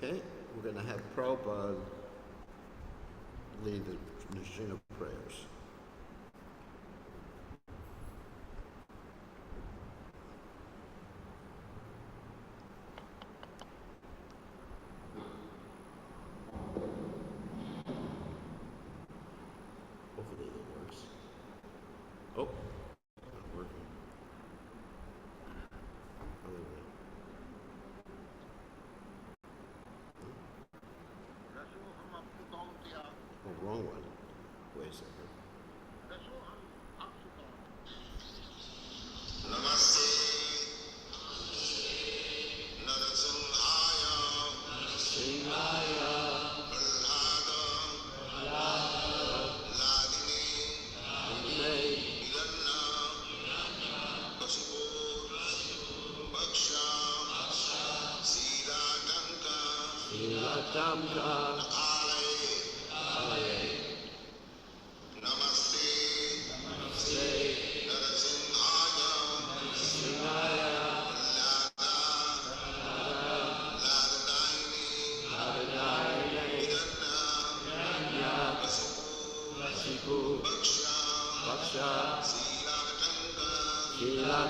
Okay, we're going to have Prabhupada lead the Nishina prayers. Hopefully it works. Oh, not working. Other way. Oh, wrong one. Wait a second.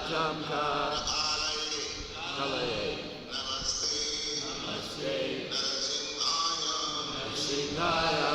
Tamka Kalaye Namaste Singhaya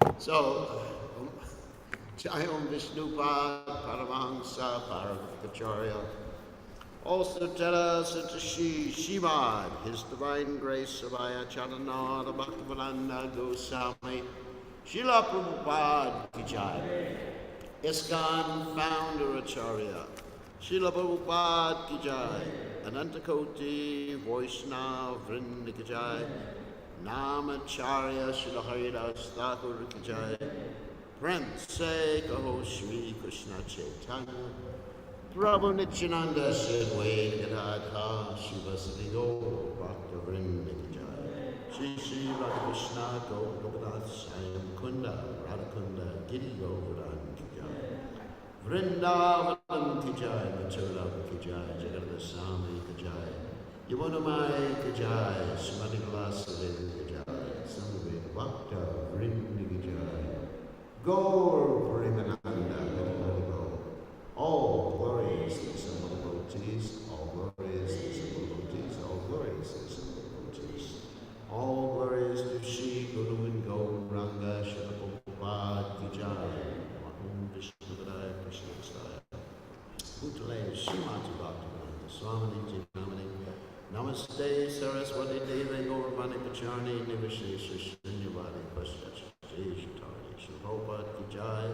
That's it. So, Jayam Vishnupad Paramahansa Paravakacharya. Also Jara Satashi Shimad, His Divine Grace Savaya Charanara Bhaktivedanta Goswami, Srila Prabhupada Kijai, ISKCON Founder Acharya, Srila Prabhupada Kijai, Anantakoti Vaishnava Vrinda Kijai, Namacharya Srila Haridas Thakur Kijai, Prince Kaho Shri Krishna Chaitanya, Prabhu Nityananda Shri Gadadha Shiva Siddho Bhakta Vrinda Kijai, Shri Shri Radhakrishna Govardhana Swayam Kunda Radhakunda Giri Govardhan Kijai, Vrindavan Kijai, Mathura Kijai, Jagadasami Kijai, Yamunamai Kijai, Srimati Vilasavin Kijai, Samaveda Bhakta Vrinda Kijai, Gaur Parimananda Haribo. All glories to the symbol devotees, all glories to the symbol devotees, all glories to the symbol devotees. All glories to Shri Guru and Gauranga Srila Prabhupada Kijai, Mahum Vishnupadaya Krishna Vastaya, Bhutale Srimati Bhaktivedanta Swami Jinamani, Namaste Saraswati Devi Gauravani Pacharni Nivashesha Srinyavadi Paschachi Jayashatari Srila Prabhupada Kijai,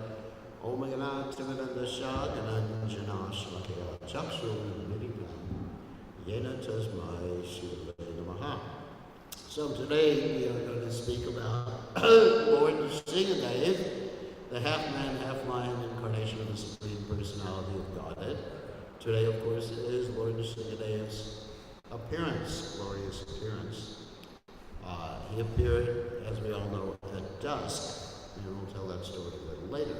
Om Gana Timadanda Shagananjana Shlakaya Chakshur Midipam Yena Tasmai Shivale Namaha. So today we are going to speak about Lord Nrsingadev, the half-man, half-lion incarnation of the Supreme Personality of Godhead. Today, of course, is Lord Nrsingadev's appearance, glorious appearance. He appeared, as we all know, at dusk, and we'll tell that story a little later.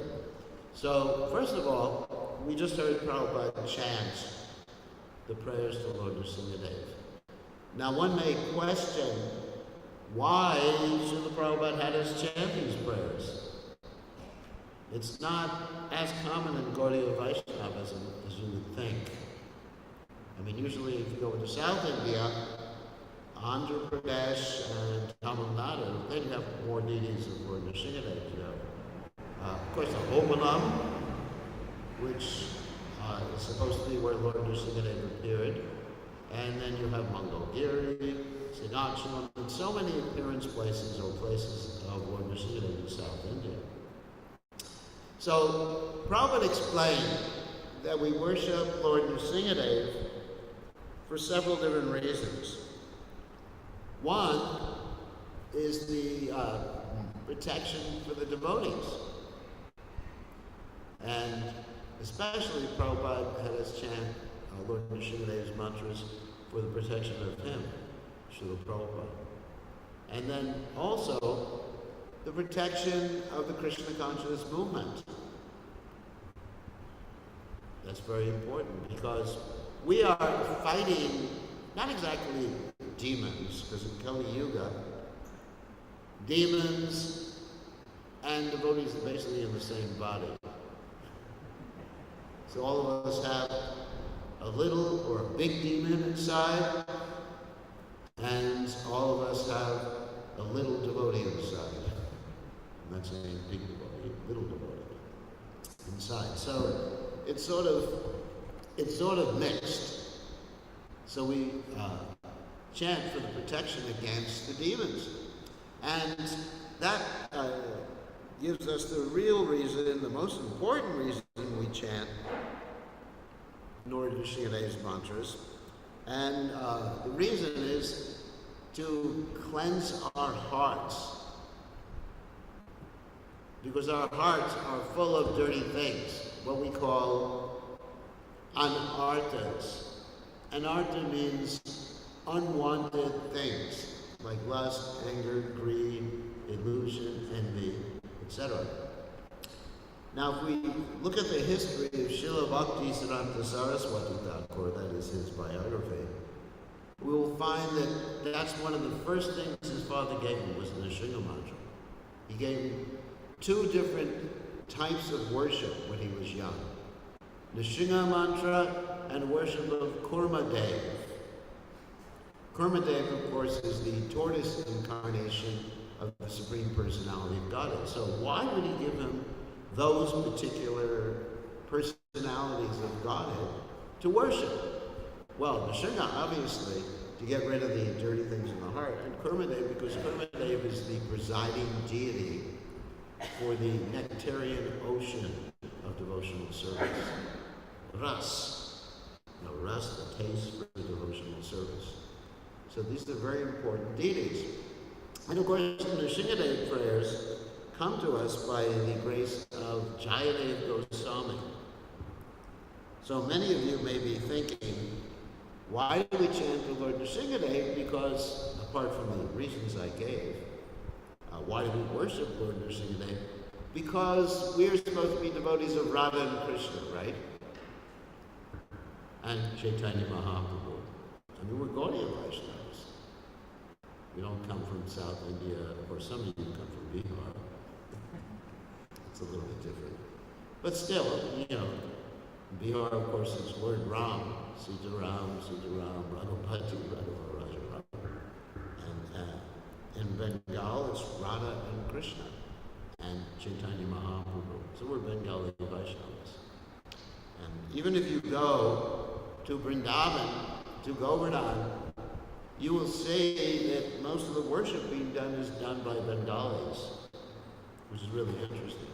So, first of all, we just heard Prabhupada chant the prayers to Lord Nrsingadev. Now, one may question why Srila Prabhupada had us chant these prayers. It's not as common in Gaudiya Vaishnavism as you would think. I mean, usually if you go into South India, Andhra Pradesh and Tamil Nadu, they'd have more deities of Lord Nrsingadev. Of course, the Omalam, which is supposed to be where Lord Nrsingadev appeared, and then you have Mangalgiri, Singhachalam, and so many appearance places or places of Lord Nrsingadev in South India. So, Prabhupada explained that we worship Lord Nrsingadev for several different reasons. One is the protection for the devotees. And especially Prabhupada had us chant Lord Nrsingadev's mantras for the protection of him, Srila Prabhupada. And then also the protection of the Krishna consciousness movement. That's very important because we are fighting not exactly demons, because in Kali Yuga, demons and devotees are basically in the same body. So all of us have a little or a big demon inside, and all of us have a little devotee inside. I'm not saying big devotee, little devotee inside. So it's sort of mixed. So we chant for the protection against the demons. And that gives us the real reason, the most important reason we chant Lord Nrsingadev's mantras. And the reason is to cleanse our hearts. Because our hearts are full of dirty things, what we call anarthas. Anartha means unwanted things, like lust, anger, greed, illusion, envy, etc. Now, if we look at the history of Srila Bhaktisiddhanta Saraswati Thakur, that is his biography, we will find that that's one of the first things his father gave him was the Nrsinga mantra. He gave him two different types of worship when he was young. Nrsinga mantra and worship of Kurmadev. Kurmadev, of course, is the tortoise incarnation of the Supreme Personality of Godhead. So why would he give him those particular personalities of Godhead to worship? Well, Nrsimha, obviously, to get rid of the dirty things in the heart, and Kurmadev, because Kurmadev is the presiding deity for the nectarian ocean of devotional service. Ras. Now, ras, the taste for devotional service. So these are very important deities. And of course, the Nrsimhadev prayers come to us by the grace of Jayadev Goswami. So many of you may be thinking, why do we chant the Lord Nrsimhadev? Because, apart from the reasons I gave, why do we worship Lord Nrsimhadev? Because we are supposed to be devotees of Radha and Krishna, right? And Chaitanya Mahaprabhu. I mean, we're Gaudiya Vaishnavas. We don't come from South India, or some of you come from Bihar. It's a little bit different. But still, you know, Bihar, of course, is Lord Ram, Sita Ram, Raghupati, Raja Ram. And in Bengal, it's Radha and Krishna, and Chaitanya Mahaprabhu. So we're Bengali Vaishnavas. And even if you go to Vrindavan, to Govardhan, you will see that most of the worship being done is done by Bengalis, which is really interesting.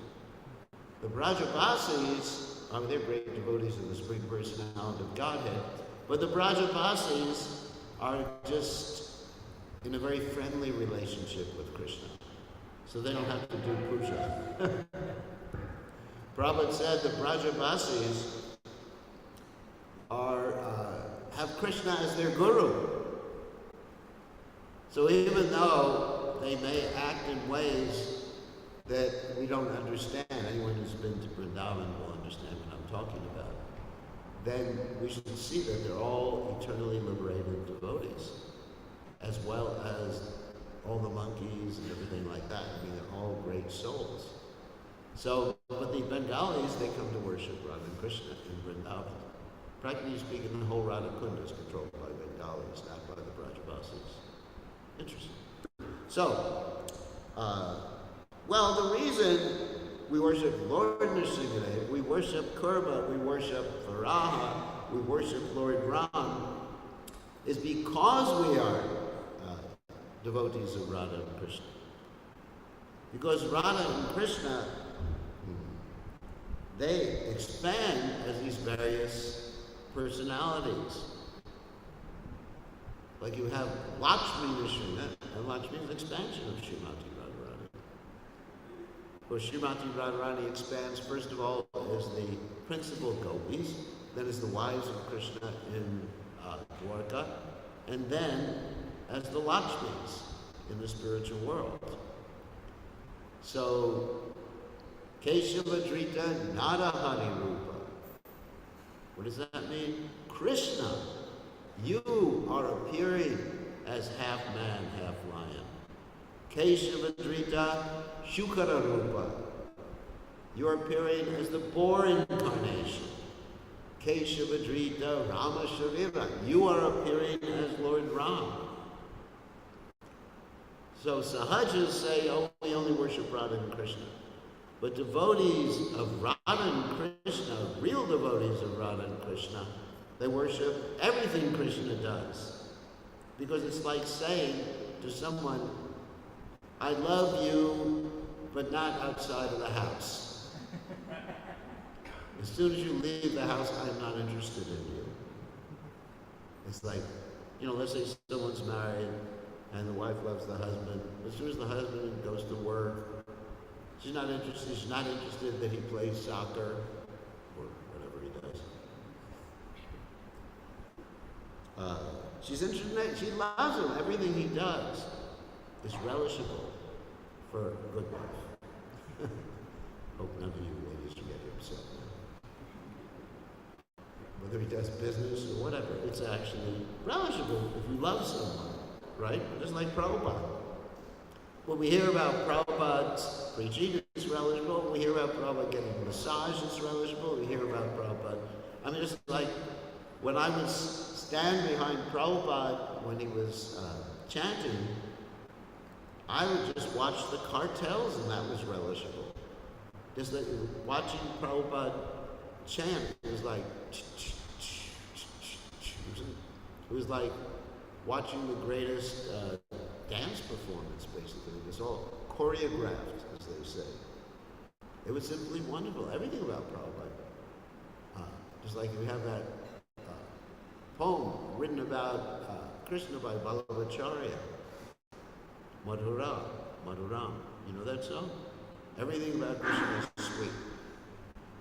The Brajavasis, they're great devotees of the Supreme Personality of Godhead, but the Brajavasis are just in a very friendly relationship with Krishna. So they don't have to do puja. Prabhupada said the Brajavasis have Krishna as their guru. So even though they may act in ways that we don't understand, anyone who's been to Vrindavan will understand what I'm talking about, then we should see that they're all eternally liberated devotees, as well as all the monkeys and everything like that. I mean, they're all great souls. So, but the Bengalis, they come to worship Radha and Krishna in Vrindavan. Practically speaking, the whole Radha Kunda is controlled by Bengalis, not by the Brajavasis. Interesting. So, well, the reason we worship Lord Nrsimhadev, we worship Kurma, we worship Varaha, we worship Lord Ram, is because we are devotees of Radha and Krishna. Because Radha and Krishna, they expand as these various personalities. Like you have Lakshmi Nrsimha, and Lakshmi is an expansion of Srimati Radharani. Of course, Srimati Radharani expands, first of all, as the principal gopis, then as the wives of Krishna in Dwarka, and then as the Lakshmis in the spiritual world. So, Keshavadrita Nadahani Rupa. What does that mean? Krishna, you are appearing as half man, half lion. Keshavadrita Shukara Rupa. You are appearing as the boar incarnation. Keshavadrita Rama Sharira. You are appearing as Lord Ram. So Sahajas say, oh, we only worship Radha and Krishna. But devotees of Radha and Krishna, real devotees of Radha and Krishna, they worship everything Krishna does. Because it's like saying to someone, I love you, but not outside of the house. As soon as you leave the house, I'm not interested in you. It's like, you know, let's say someone's married, and the wife loves the husband. As soon as the husband goes to work, she's not interested. She's not interested that he plays soccer or whatever he does. She's interested. She loves him. Everything he does is relishable for a good wife. Hope none of you ladies will get upset now. Whether he does business or whatever, it's actually relishable if you love someone. Right? Just like Prabhupada. When we hear about Prabhupada's preaching, it's relishable. When we hear about Prabhupada getting a massage, it's relishable. We hear about Prabhupada. I mean, it's like when I would stand behind Prabhupada when he was chanting, I would just watch the cartels and that was relishable. Just like watching Prabhupada chant, it was like, it was like watching the greatest dance performance, basically. It was all choreographed, as they say. It was simply wonderful. Everything about Prabhupada. Just like we have that poem written about Krishna by Balabacharya, Madhuram. You know that song? Everything about Krishna is sweet.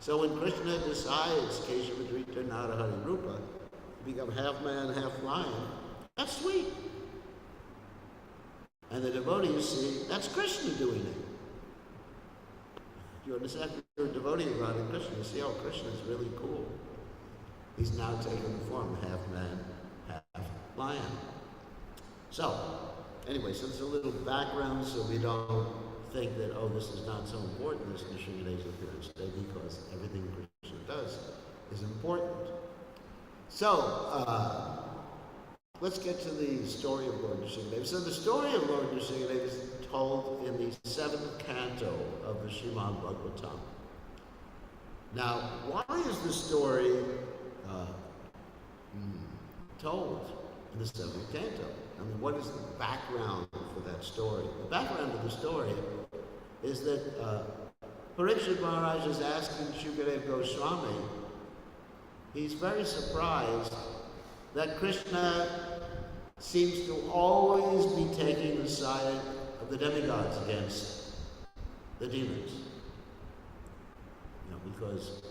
So when Krishna decides, Keshavadrita Narahari Rupa, to become half man, half lion, that's sweet. And the devotees see, that's Krishna doing it. You understand? If you're a devotee of Radha Krishna, you see, oh, Krishna is really cool. He's now taken the form half man, half lion. So, anyway, so it's a little background so we don't think that, oh, this is not so important, this Nrsimhadeva's appearance today, because everything Krishna does is important. So, let's get to the story of Lord Nrsimhadeva. So the story of Lord Nrsimhadeva is told in the 7th canto of the Srimad Bhagavatam. Now, why is the story told in the 7th canto? I mean, what is the background for that story? The background of the story is that Parikshit Maharaj is asking Shukadeva Goswami, he's very surprised that Krishna seems to always be taking the side of the demigods against the demons. Because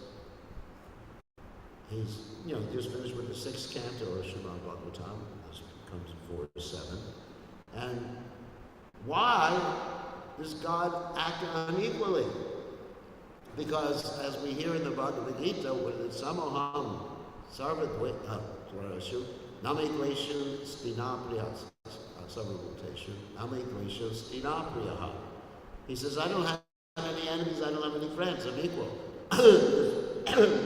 he's, just finished with the 6th canto of Srimad Bhagavatam, as it comes in 4 to 7. And why does God act unequally? Because as we hear in the Bhagavad Gita, with the Samoham Sarvadveshu, Namekveshu Stinapriyas, Sarvadveshu, Namekveshu Stinapriyaha. He says, I don't have any enemies, I don't have any friends, I'm equal.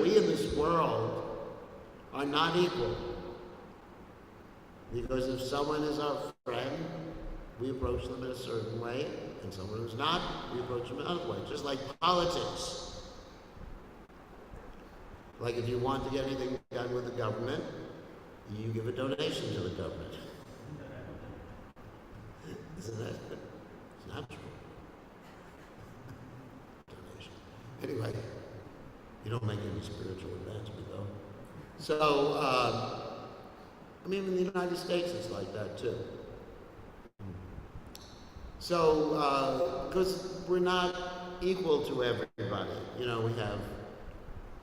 We in this world are not equal. Because if someone is our friend, we approach them in a certain way, and someone who's not, we approach them in another way. Just like politics. Like if you want to get anything done with the government, you give a donation to the government. Isn't that? It's natural. Donation. Anyway, you don't make any spiritual advancement though. So, in the United States it's like that too. So, because we're not equal to everybody. We have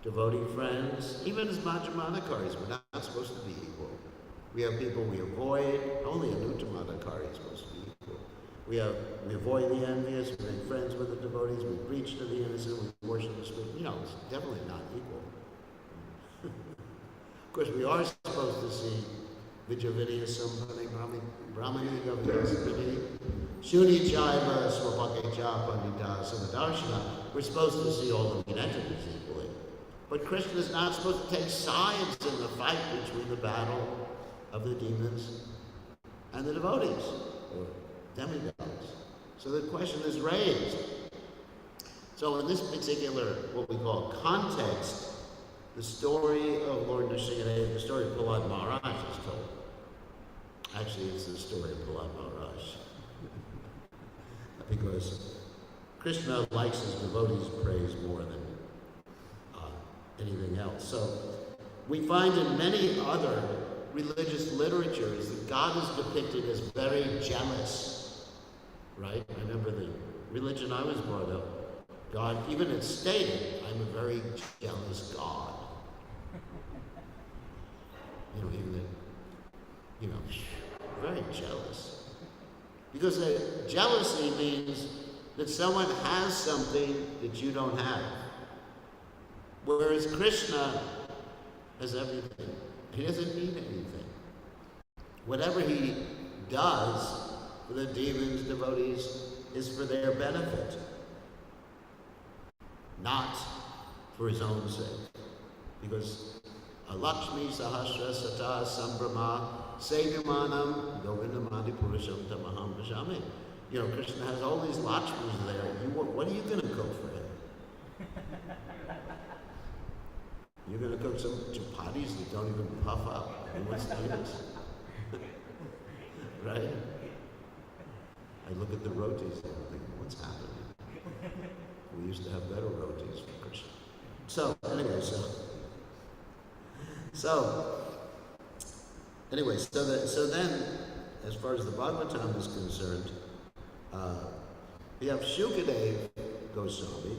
devotee friends, even as Madhyamadakaris, we're not supposed to be equal. We have people we avoid, only a Nuttamadakari is supposed to be equal. We avoid the envious, we make friends with the devotees, we preach to the innocent, we worship the spirit. It's definitely not equal. Of course, we are supposed to see Vijavidya Sampane Brahmani Gavyasapati Shuni Jaiva Swapakecha Pandita Samadarshana. We're supposed to see all the entities equally. But Krishna is not supposed to take sides in the fight between the battle of the demons and the devotees, or demigods. So the question is raised. So in this particular, what we call context, the story of Lord Nrsimhadeva, the story of Prahlad Maharaj is told. Actually, it's the story of Prahlad Maharaj. Because Krishna likes his devotees' praise more than anything else. So we find in many other religious literatures that God is depicted as very jealous, right? I remember the religion I was brought up, God, even it's stated, I'm a very jealous God. Very jealous. Because jealousy means that someone has something that you don't have. Whereas Krishna has everything. He doesn't need anything. Whatever he does for the demons, devotees, is for their benefit, not for his own sake. Because Lakshmi Sahasra Sata Sambrahma Sevimanam Govindamadi Purusham Tamaham Bhajami. Krishna has all these Lakshmis there. What are you going to cook for him? You're going to cook some chapatis that don't even puff up. He wants to do this. Right? I look at the rotis and I think, what's happening? We used to have better rotis for Krishna. So then, as far as the Bhagavatam is concerned, we have Shukadeva Goswami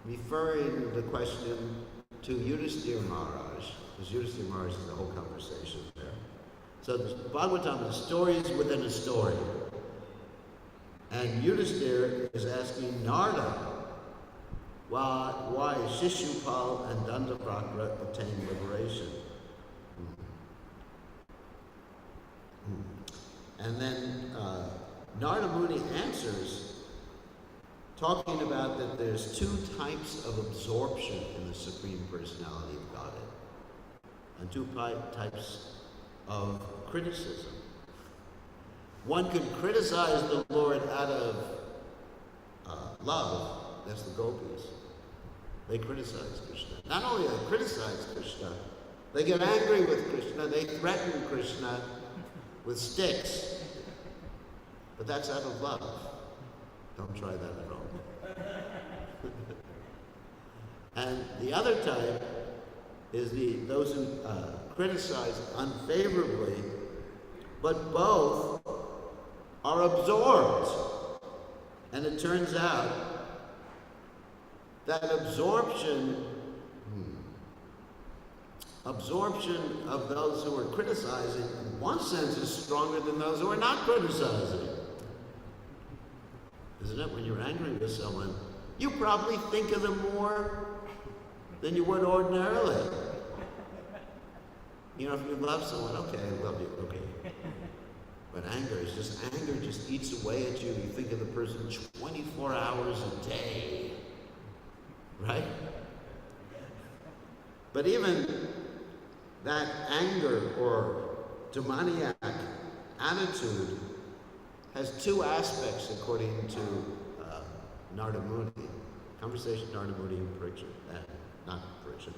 referring the question to Yudhisthira Maharaj, because Yudhisthira Maharaj is the whole conversation there. So the Bhagavatam is stories within a story. And Yudhisthira is asking Narada why Shishupal and Dandavakra attained liberation. And then Narada Muni answers, talking about that there's two types of absorption in the Supreme Personality of Godhead, and two types of criticism. One can criticize the Lord out of love. That's the gopis. They criticize Krishna. Not only do they criticize Krishna, they get angry with Krishna, they threaten Krishna with sticks. But that's out of love. Don't try that at home. And the other type is those who criticize unfavorably, but both are absorbed. And it turns out that absorption of those who are criticizing, in one sense, is stronger than those who are not criticizing. Isn't it? When you're angry with someone, you probably think of them more than you would ordinarily. If you love someone, okay, I love you, okay. But anger just eats away at you. You think of the person 24 hours a day. Right? But even that anger or demoniac attitude has two aspects according to Narada Muni. Conversation Narada Muni and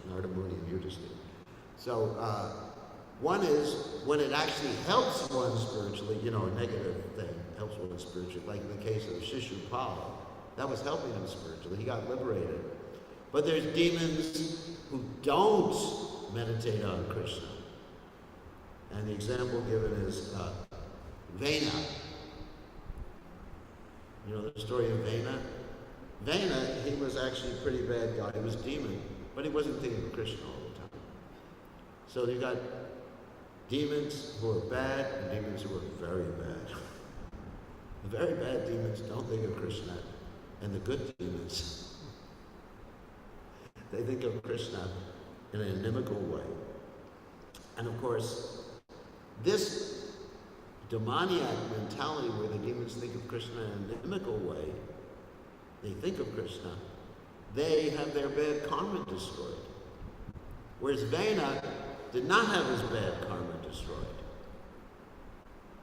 Narada Muni and Yudhisthira. So one is when it actually helps one spiritually, a negative thing helps one spiritually, like in the case of Shishupal, that was helping him spiritually. He got liberated. But there's demons who don't meditate on Krishna. And the example given is Vena. You know the story of Vena? Vena, he was actually a pretty bad guy. He was a demon, but he wasn't thinking of Krishna all the time. So you got demons who are bad and demons who are very bad. The very bad demons don't think of Krishna, and the good demons, they think of Krishna in an inimical way. And of course, this demoniac mentality where the demons think of Krishna in an inimical way, they think of Krishna, they have their bad karma destroyed. Whereas Vena did not have his bad karma destroyed,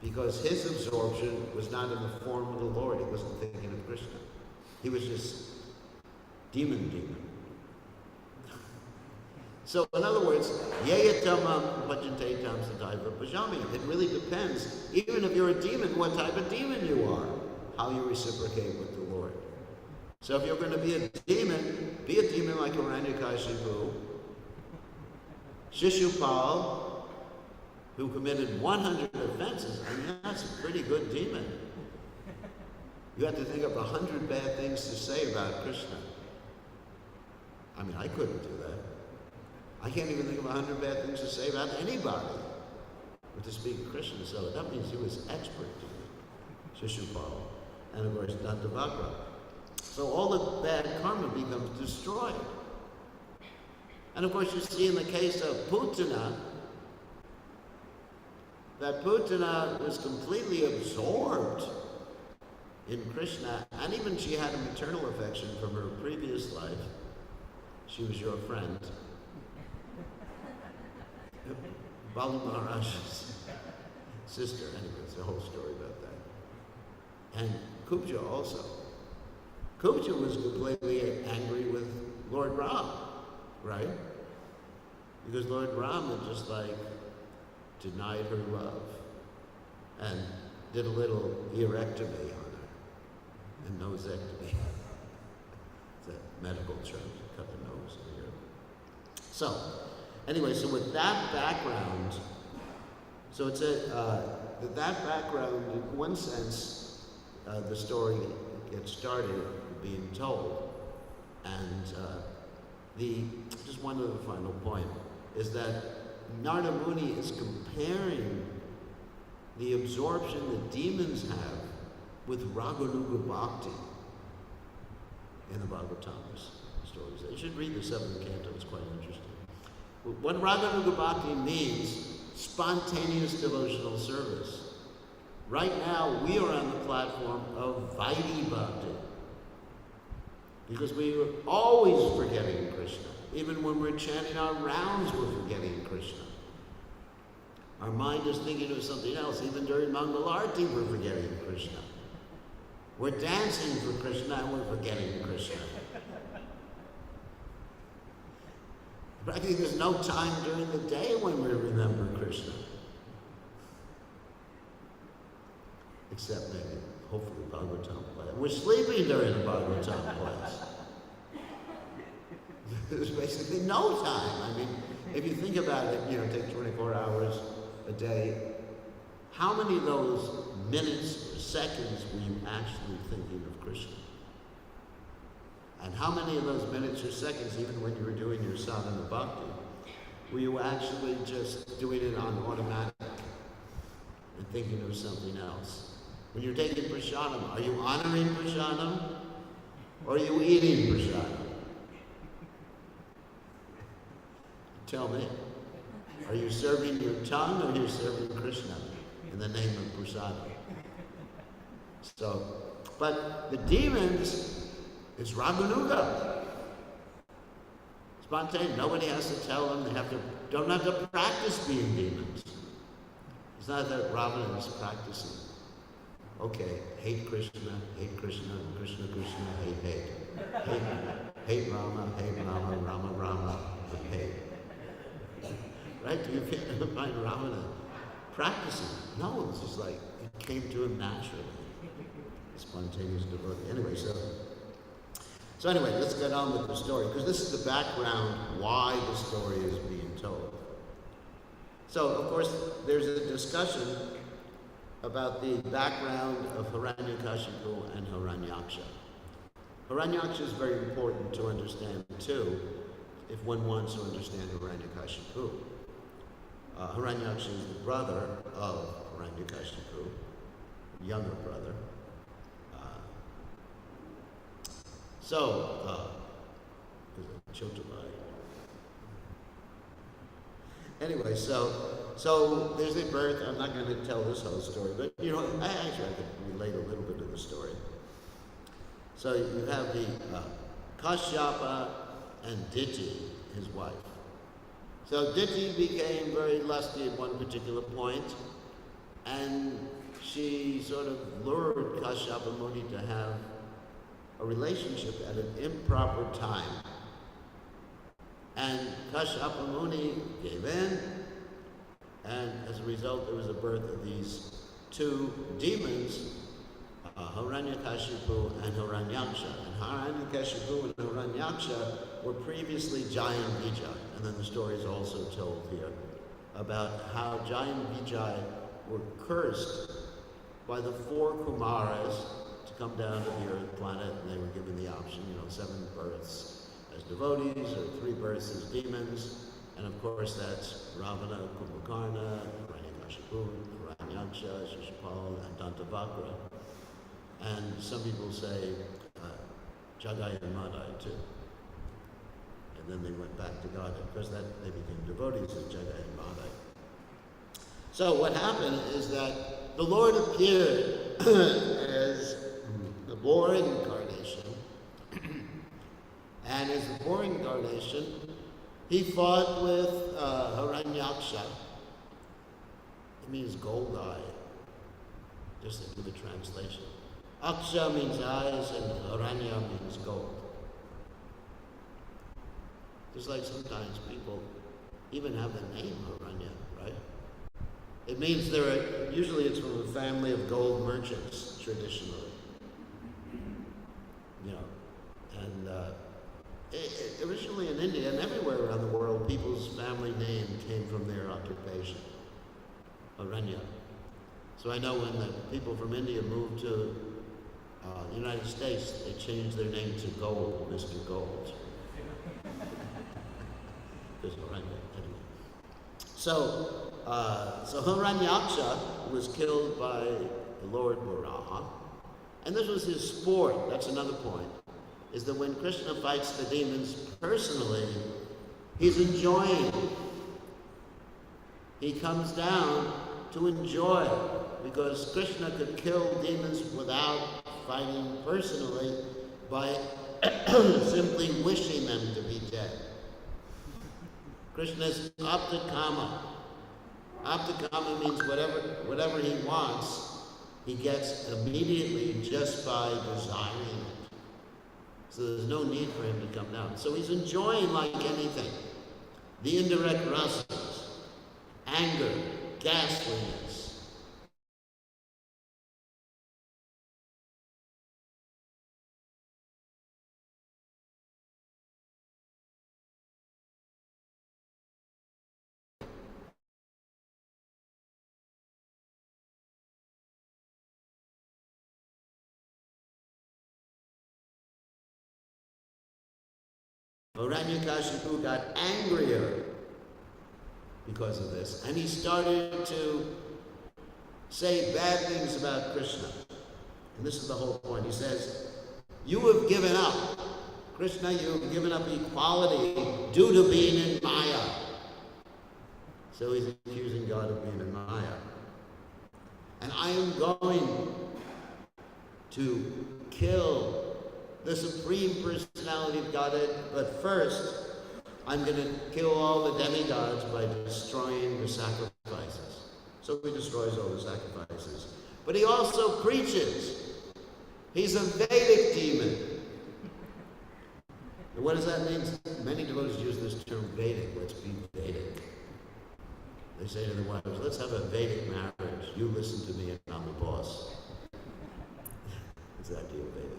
because his absorption was not in the form of the Lord. He wasn't thinking of Krishna. He was just demon. So in other words, yeyatamam bhajante tam sadaiva bhajami. It really depends, even if you're a demon, what type of demon you are, how you reciprocate with the Lord. So if you're going to be a demon like Hiranyakashipu, Shishupal, who committed 100 offenses. I mean, that's a pretty good demon. You have to think of 100 bad things to say about Krishna. I mean, I couldn't do that. I can't even think of 100 bad things to say about anybody but to speak of Krishna. So that means he was expert, Shishupal. And of course, Dandavakra. So all the bad karma becomes destroyed. And of course, you see in the case of Putana, that Putana was completely absorbed in Krishna, and even she had a maternal affection from her previous life. She was your friend. Balu Maharaj's sister. Anyway, it's a whole story about that. And Kubja also. Kubja was completely angry with Lord Ram, right? Because Lord Ram had just like denied her love and did a little erectomy on her, and nosectomy. It's a medical term, to cut the nose here. So, anyway, so with that background, so it's that background, in one sense, the story gets started being told. And just one other final point is that Narada Muni is comparing the absorption that demons have with Raganuga Bhakti in the Bhagavatam's stories. You should read the 7th canto, it's quite interesting. What Raganuga Bhakti means, spontaneous devotional service. Right now, we are on the platform of Vaidhi Bhakti. Because we are always forgetting Krishna. Even when we're chanting our rounds, we're forgetting Krishna. Our mind is thinking of something else. Even during Mangalarti, we're forgetting Krishna. We're dancing for Krishna and we're forgetting Krishna. But I think there's no time during the day when we remember Krishna. Except maybe, hopefully, Bhagavatam class. We're sleeping during the Bhagavatam class. There's basically no time. I mean, if you think about it, take 24 hours a day. How many of those minutes or seconds were you actually thinking of Krishna? And how many of those minutes or seconds, even when you were doing your sadhana bhakti, were you actually just doing it on automatic and thinking of something else? When you're taking prasadam, are you honoring prasadam or are you eating prasadam? Tell me. Are you serving your tongue or are you serving Krishna in the name of prasadam? So, but the demons, it's Raganuga. Spontaneous. Nobody has to tell them. They don't have to practice being demons. It's not that Ravana is practicing. Okay, hate Krishna, Krishna, Krishna, hate. Hate Rama, Rama, Rama, hate. Right? Do you find Ravana practicing? No, it's just like it came to him naturally. Spontaneous devotee. Anyway, so anyway, let's get on with the story, because this is the background why the story is being told. So, of course, there's a discussion about the background of Hiranyakashipu and Hiranyaksha. Hiranyaksha is very important to understand, too, if one wants to understand Hiranyakashipu. Hiranyaksha is the brother of Hiranyakashipu, younger brother. Anyway, so there's a birth. I'm not going to tell this whole story, but I could relate a little bit of the story. So you have the Kashyapa and Diti, his wife. So Diti became very lusty at one particular point, and she sort of lured Kashyapa Muni to have a relationship at an improper time. And Kashyapa Muni gave in, and as a result there was a birth of these two demons, Hiranyakashipu and Hiranyaksha. And Hiranyakashipu and Hiranyaksha were previously Jaya and Vijay. And then the story is also told here about how Jaya and Vijay were cursed by the 4 Kumaras to come down to the Earth planet, and they were given the option, 7 births as devotees or 3 births as demons. And of course that's Ravana, Kumbhakarna, Hiranyakashipu, Hiranyaksha, Shishupal, and Dantavakra. And some people say Jagai and Madai too. And then they went back to God. Because they became devotees of Jagai and Madai. So what happened is that the Lord appeared as the boar incarnation. And as the boar incarnation, he fought with Hiranyaksha. means gold eye, just to do the translation. Aksha means eyes and Haranya means gold. Just like sometimes people even have the name Haranya, right? It means usually it's from a family of gold merchants, traditionally. You know, and originally in India and everywhere around the world, people's family name came from their occupation, Haranya. So I know when the people from India moved to the United States, they changed their name to Gold, Mr. Gold. There's Haranya, anyway. So Hiranyaksha was killed by the Lord Varaha, and this was his sport. That's another point, is that when Krishna fights the demons personally, he's enjoying. He comes down to enjoy, because Krishna could kill demons without fighting personally by simply wishing them to be dead. Krishna's aptakama. Aptakama means whatever he wants, he gets immediately just by desiring it. So there's no need for him to come down. So he's enjoying like anything. The indirect rasas, anger, ghastliness. Hiranyakashipu got angrier because of this, and he started to say bad things about Krishna. And this is the whole point. He says, you have given up, Krishna, you have given up equality due to being in Maya. So he's accusing God of being in Maya. And I am going to kill the Supreme Personality of Godhead, but first, I'm going to kill all the demigods by destroying the sacrifices. So he destroys all the sacrifices. But he also preaches. He's a Vedic demon. And what does that mean? Many devotees use this term Vedic. Let's be Vedic. They say to their wives, let's have a Vedic marriage. You listen to me and I'm the boss. It's the idea of Vedic.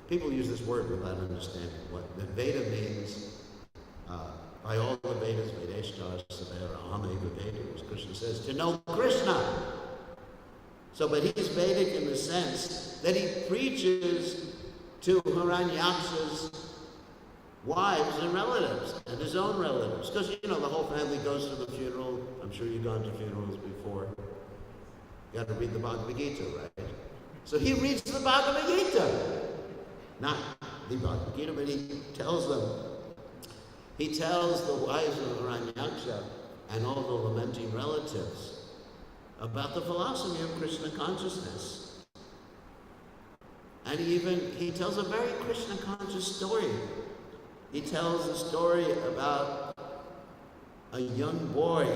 People use this word without understanding what the Veda means. By all the Vedas, Vedeshtas, Savera, Ahmeva Veda, as Krishna says, to know Krishna. So, but he's Vedic in the sense that he preaches to Hiranyaksha's wives and relatives, and his own relatives. Because, the whole family goes to the funeral. I'm sure you've gone to funerals before. You got to read the Bhagavad Gita, right? So he reads the Bhagavad Gita. Not the Bhagavad Gita, but he tells the wives of Hiranyaksha and all the lamenting relatives about the philosophy of Krishna consciousness. And he tells a very Krishna conscious story. He tells a story about a young boy.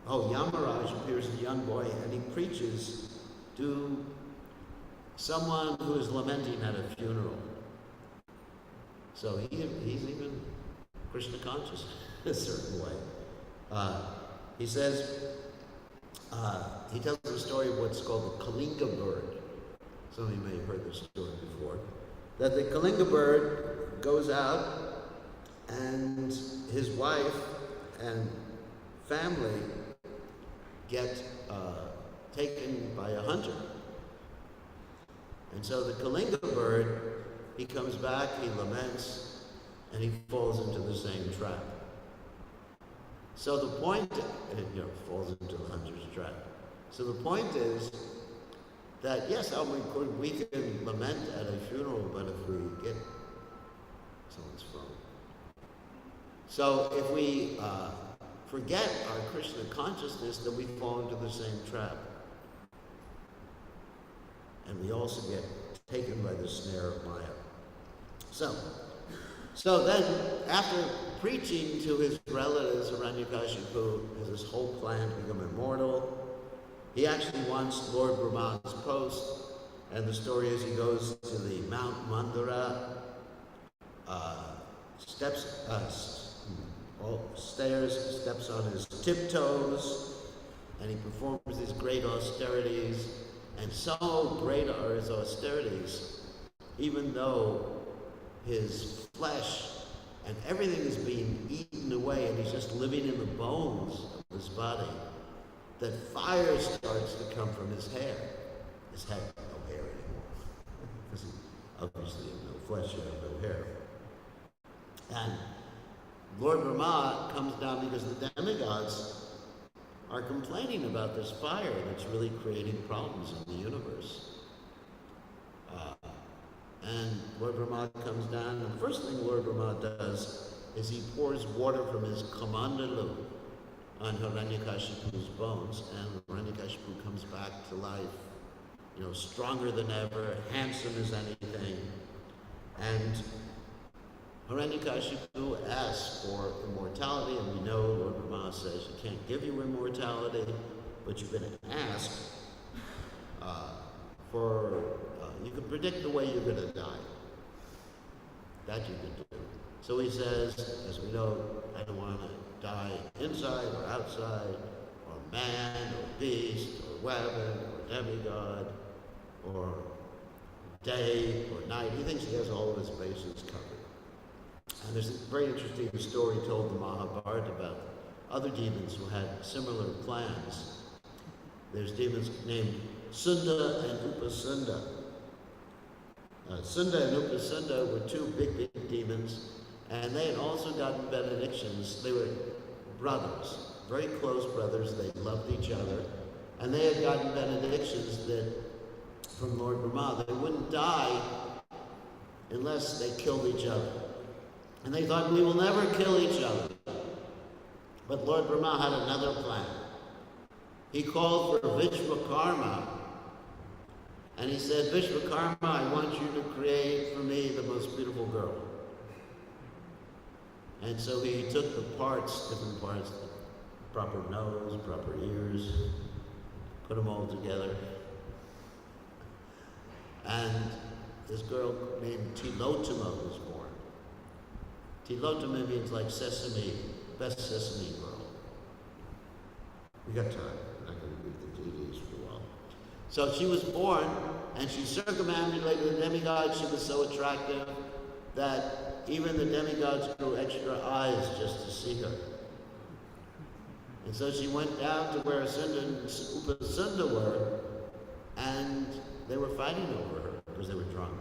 Yamaraj appears as a young boy, and he preaches to someone who is lamenting at a funeral. So he's even Krishna conscious in a certain way. He says, he tells the story of what's called the Kalinga bird. Some of you may have heard this story before. That the Kalinga bird goes out, and his wife and family get taken by a hunter. And so the Kalinga bird, he comes back, he laments, and he falls into the same trap. So the point, falls into the hunter's trap. So the point is that, yes, we can lament at a funeral, but if we get someone's phone. So if we forget our Krishna consciousness, then we fall into the same trap. And we also get taken by the snare of Maya. So then, after preaching to his relatives, Hiranyakashipu has this whole plan to become immortal. He actually wants Lord Brahma's post, and the story is he goes to the Mount Mandara, stairs, steps on his tiptoes, and he performs these great austerities. And so great are his austerities, even though his flesh and everything is being eaten away and he's just living in the bones of his body, that fire starts to come from his hair. His head, no hair anymore, because he obviously has no flesh and no hair. And Lord Brahma comes down because the demigods are complaining about this fire that's really creating problems in the universe. And Lord Brahma comes down, and the first thing Lord Brahma does is he pours water from his kamandalu on Hiranyakashipu's bones, and Hiranyakashipu comes back to life, stronger than ever, handsome as anything. And Hiranyakashipu asks for immortality, and we know Lord Brahma says you can't give you immortality, but you can ask you can predict the way you're going to die. That you can do. So he says, as we know, I don't want to die inside or outside, or man, or beast, or weapon, or demigod, or day, or night. He thinks he has all of his bases covered. And there's a very interesting story told in the Mahabharata about other demons who had similar plans. There's demons named Sunda and Upasunda. Sunda and Upasunda were two big demons, and they had also gotten benedictions. They were brothers, very close brothers. They loved each other, and they had gotten benedictions that from Lord Brahma they wouldn't die unless they killed each other. And they thought, we will never kill each other. But Lord Brahma had another plan. He called for Vishwakarma, and he said, Vishwakarma, I want you to create for me the most beautiful girl. And so he took the parts, different parts, proper nose, proper ears, put them all together. And this girl named Tilotama was born. Tilotama means like sesame, best sesame girl. We got time. I'm not going to read the deities for a while. So she was born, and she circumambulated the demigods. She was so attractive that even the demigods grew extra eyes just to see her. And so she went down to where Sunda and Upasunda were, and they were fighting over her because they were drunk,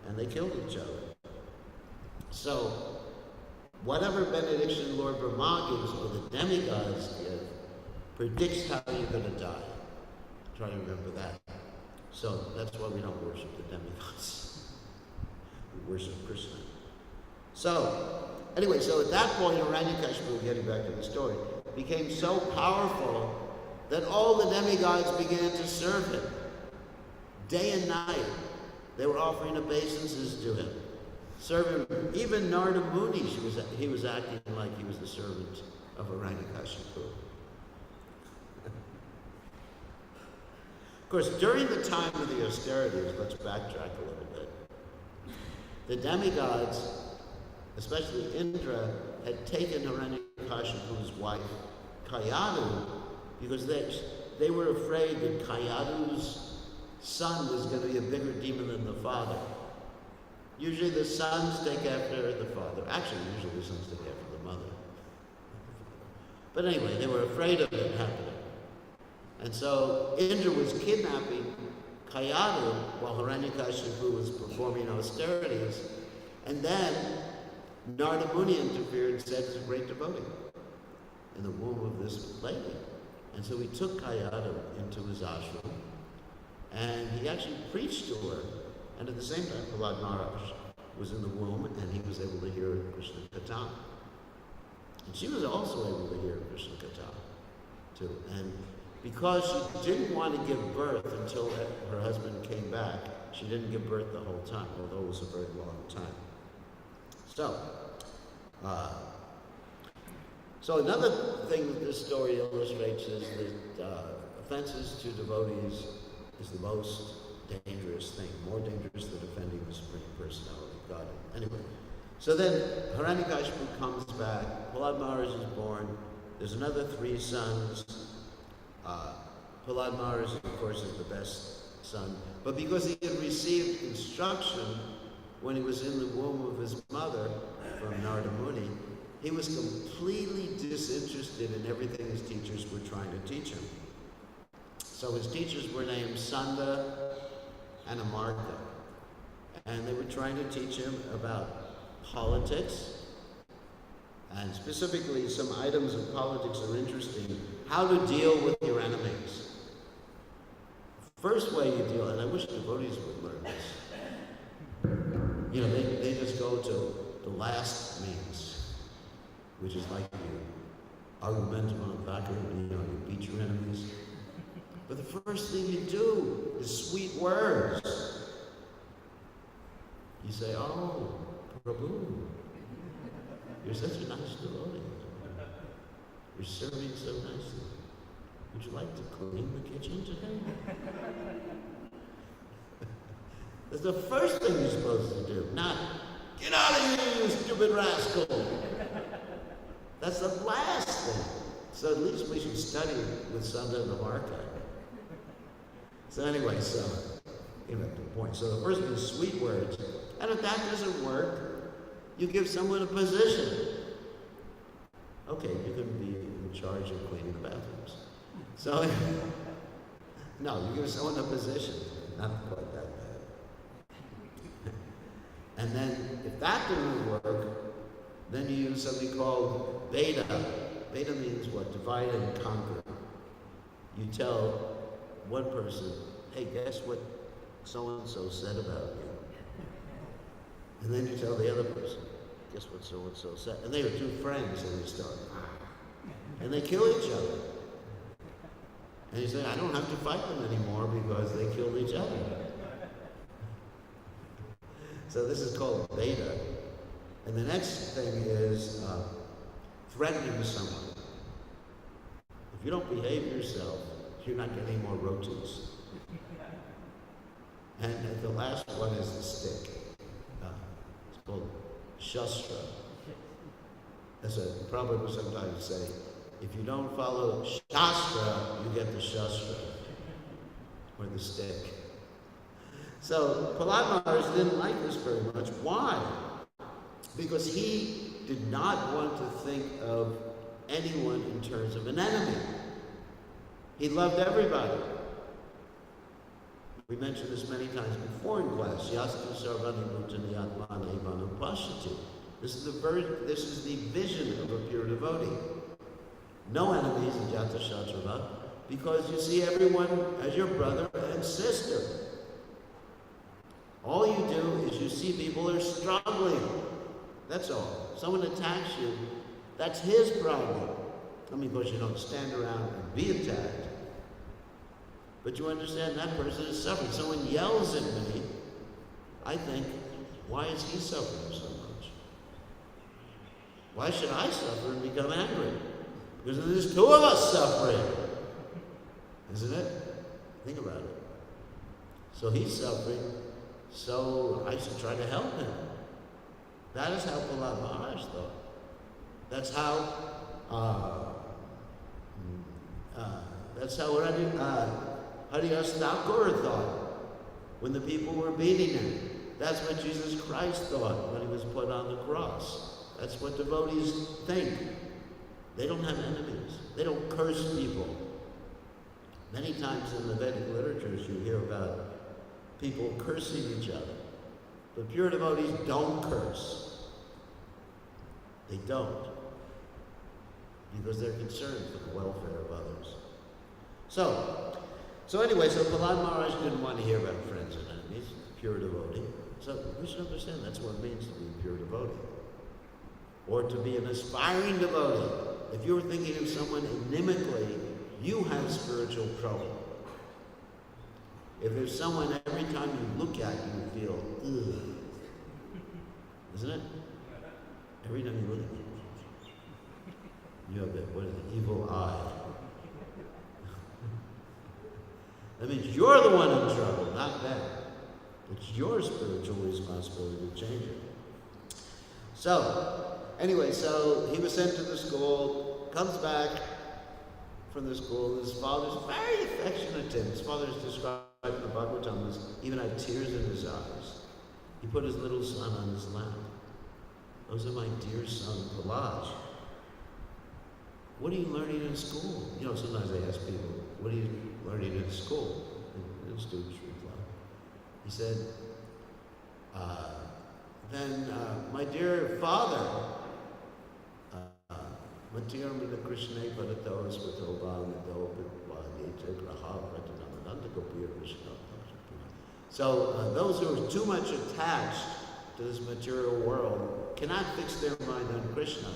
and they killed each other. So, whatever benediction Lord Brahma gives or the demigods give predicts how you're going to die. Try to remember that. So that's why we don't worship the demigods. We worship Krishna. So, anyway, so at that point, Hiranyakashipu, getting back to the story, became so powerful that all the demigods began to serve him. Day and night, they were offering obeisances to him. Serve him. Even Narada Muni, he was acting like he was the servant of Hiranyakashipu. Of course, during the time of the austerities, let's backtrack a little bit, the demigods, especially Indra, had taken Hiranyakashipu's wife, Kayadu, because they were afraid that Kayadu's son was going to be a bigger demon than the father. Usually the sons take after the father. Actually, usually the sons take after the mother. But anyway, they were afraid of it happening. And so Indra was kidnapping Kayadu while Hiranyakashipu was performing austerities. And then Narada Muni interfered and said, it's a great devotee in the womb of this lady. And so he took Kayadu into his ashram, and he actually preached to her. And at the same time, Prahlad Maharaj was in the womb, and he was able to hear Krishna Katha. And she was also able to hear Krishna Katha, too. And because she didn't want to give birth until her husband came back, she didn't give birth the whole time, although it was a very long time. So, So another thing that this story illustrates is that offenses to devotees is the most dangerous thing, more dangerous than offending the Supreme Personality of God. Anyway, so then Hiranyakashipu comes back, Prahlad Maharaj is born, there's another 3 sons. Prahlad Maharaj, of course, is the best son, but because he had received instruction when he was in the womb of his mother from Narada Muni, he was completely disinterested in everything his teachers were trying to teach him. So his teachers were named Sanda and Amarta, and they were trying to teach him about politics, and specifically some items of politics are interesting, how to deal with your enemies. First way you deal, and I wish devotees would learn this. You know, they just go to the last means, which is like you argumentum on vaca, you beat your enemies. But the first thing you do is sweet words. You say, "Oh, Prabhu, you're such a nice devotee. You're serving so nicely. Would you like to clean the kitchen today?" That's the first thing you're supposed to do, not, "Get out of here, you stupid rascal." That's the last thing. So at least we should study with Sanda and Amarta. So anyway, you know, the point. So the first thing is sweet words. And if that doesn't work, you give someone a position. Okay, you can be in charge of cleaning the bathrooms. So, no, you give someone a position. Not quite that bad. And then, if that didn't work, then you use something called beta. Beta means what? Divide and conquer. You tell one person, "Hey, guess what so-and-so said about you?" And then you tell the other person, "Guess what so-and-so said?" And they are 2 friends, and they start, and they kill each other. And you say, "I don't have to fight them anymore because they killed each other." So this is called beta. And the next thing is threatening someone. If you don't behave yourself, you're not getting more rotis. And the last one is the stick. It's called shastra. As a Prabhupada would sometimes say, if you don't follow shastra, you get the shastra, or the stick. So Prahlad Maharaj didn't like this very much. Why? Because he did not want to think of anyone in terms of an enemy. He loved everybody. We mentioned this many times before in class. Yastu sarvani bhutani atmana evanam pashyati. This is the vision of a pure devotee. No enemies in Jata Shatrava, because you see everyone as your brother and sister. All you do is you see people are struggling. That's all. Someone attacks you, that's his problem. I mean, of course, you don't stand around and be attacked. But you understand that person is suffering. Someone yells at me, I think, why is he suffering so much? Why should I suffer and become angry? Because there's 2 of us suffering. Isn't it? Think about it. So he's suffering, so I should try to help him. That is how Prahlad Maharaj thought. That's how Haridas Thakur thought when the people were beating him. That's what Jesus Christ thought when he was put on the cross. That's what devotees think. They don't have enemies. They don't curse people. Many times in the Vedic literatures you hear about people cursing each other. But pure devotees don't curse. They don't. Because they're concerned for the welfare of others. So anyway, Prahlad Maharaj didn't want to hear about friends and enemies, pure devotee. So we should understand that's what it means to be a pure devotee. Or to be an aspiring devotee. If you're thinking of someone inimically, you have spiritual trouble. If there's someone every time you look at you feel, ugh. Isn't it? Every time you look at You have that, what is it, evil eye. That means you're the one in trouble, not them. It's your spiritual responsibility to change it. So, anyway, so he was sent to the school, comes back from the school. His father's very affectionate to him. His father is described in the Bhagavatam as even had tears in his eyes. He put his little son on his lap. Those are my dear son, Prahlad. What are you learning in school? You know, sometimes I ask people, what are you learning in school? And the students reply. He said, my dear father, Bir Krishna Goswami. So those who are too much attached to this material world cannot fix their mind on Krishna.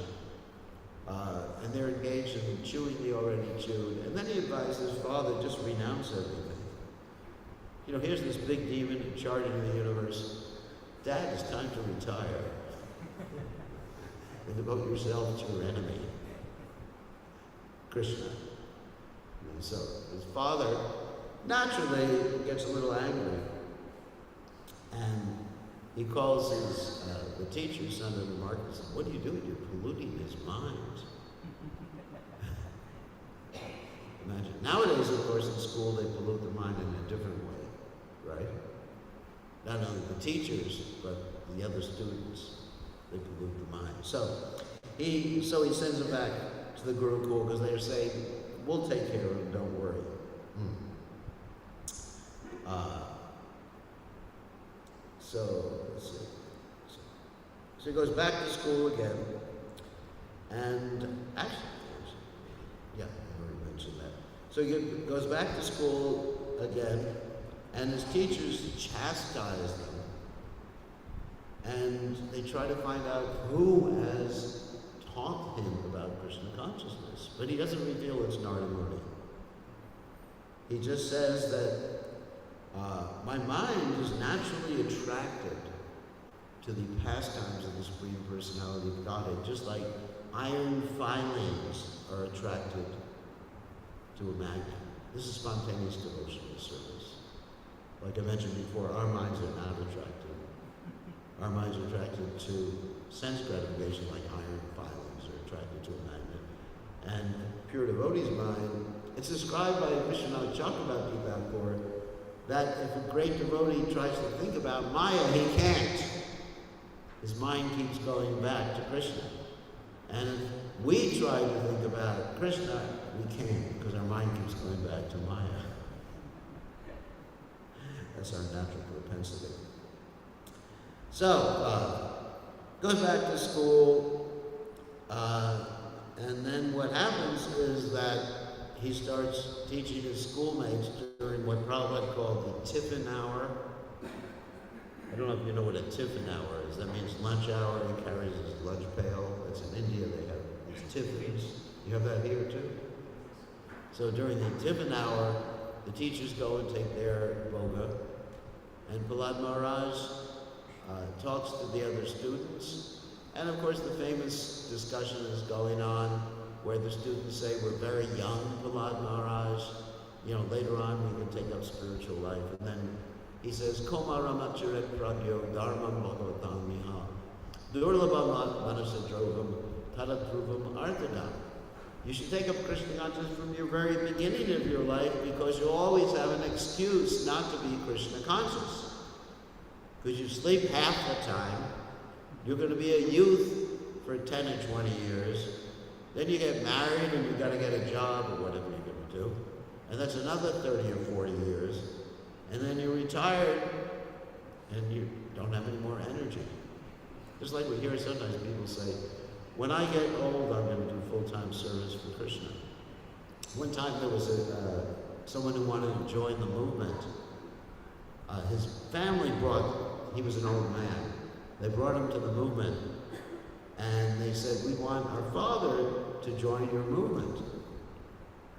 And they're engaged in chewing the already chewed. And then he advised his father, just renounce everything. You know, here's this big demon in charge of the universe. Dad, it's time to retire. And devote yourself to your enemy, Krishna. And so his father naturally gets a little angry. And he calls his the teacher, son of the Marcus, what are you doing? You're polluting his mind. Imagine. Nowadays, of course, in school, they pollute the mind in a different way, right? Not only the teachers, but the other students, they pollute the mind. So he sends him back to the Gurukul because they're saying, we'll take care of him, don't worry. Let's see. So he goes back to school again, and actually, yeah, I already mentioned that. So he goes back to school again, and his teachers chastise them, and they try to find out who has taught him about Krishna consciousness. But he doesn't reveal it's Narada Muni. He just says that my mind is naturally attracted to the pastimes of the Supreme Personality of Godhead, just like iron filings are attracted to a magnet. This is spontaneous devotional service. Like I mentioned before, our minds are not attracted. Our minds are attracted to sense gratification, like iron filings are attracted to a magnet. And pure devotee's mind, it's described by Vishwanath Chakravarti Thakur that if a great devotee tries to think about Maya, he can't. His mind keeps going back to Krishna. And if we try to think about Krishna, we can't, because our mind keeps going back to Maya. That's our natural propensity. So, goes back to school, and then what happens is that he starts teaching his schoolmates during what Prabhupada called the tiffin hour. I don't know if you know what a tiffin hour is. That means lunch hour. He carries his lunch pail. That's in India. They have these tiffins. You have that here too? So during the tiffin hour, the teachers go and take their boga, and Prahlad Maharaj talks to the other students. And of course, the famous discussion is going on where the students say, we're very young, Prahlad Maharaj. You know, later on we can take up spiritual life. And then he says, Komaramacharet pragyo dharmam bhagavatam miha durlabham manasadrovam tadatruvam arthadam. You should take up Krishna consciousness from your very beginning of your life, because you'll always have an excuse not to be Krishna conscious. Because you sleep half the time, you're going to be a youth for 10 or 20 years, then you get married and you've got to get a job or whatever you're going to do, and that's another 30 or 40 years, and then you're retired and you don't have any more energy. Just like we hear sometimes people say, when I get old, I'm going to do full-time service for Krishna. One time there was someone who wanted to join the movement. His family he was an old man. They brought him to the movement, and they said, we want our father to join your movement.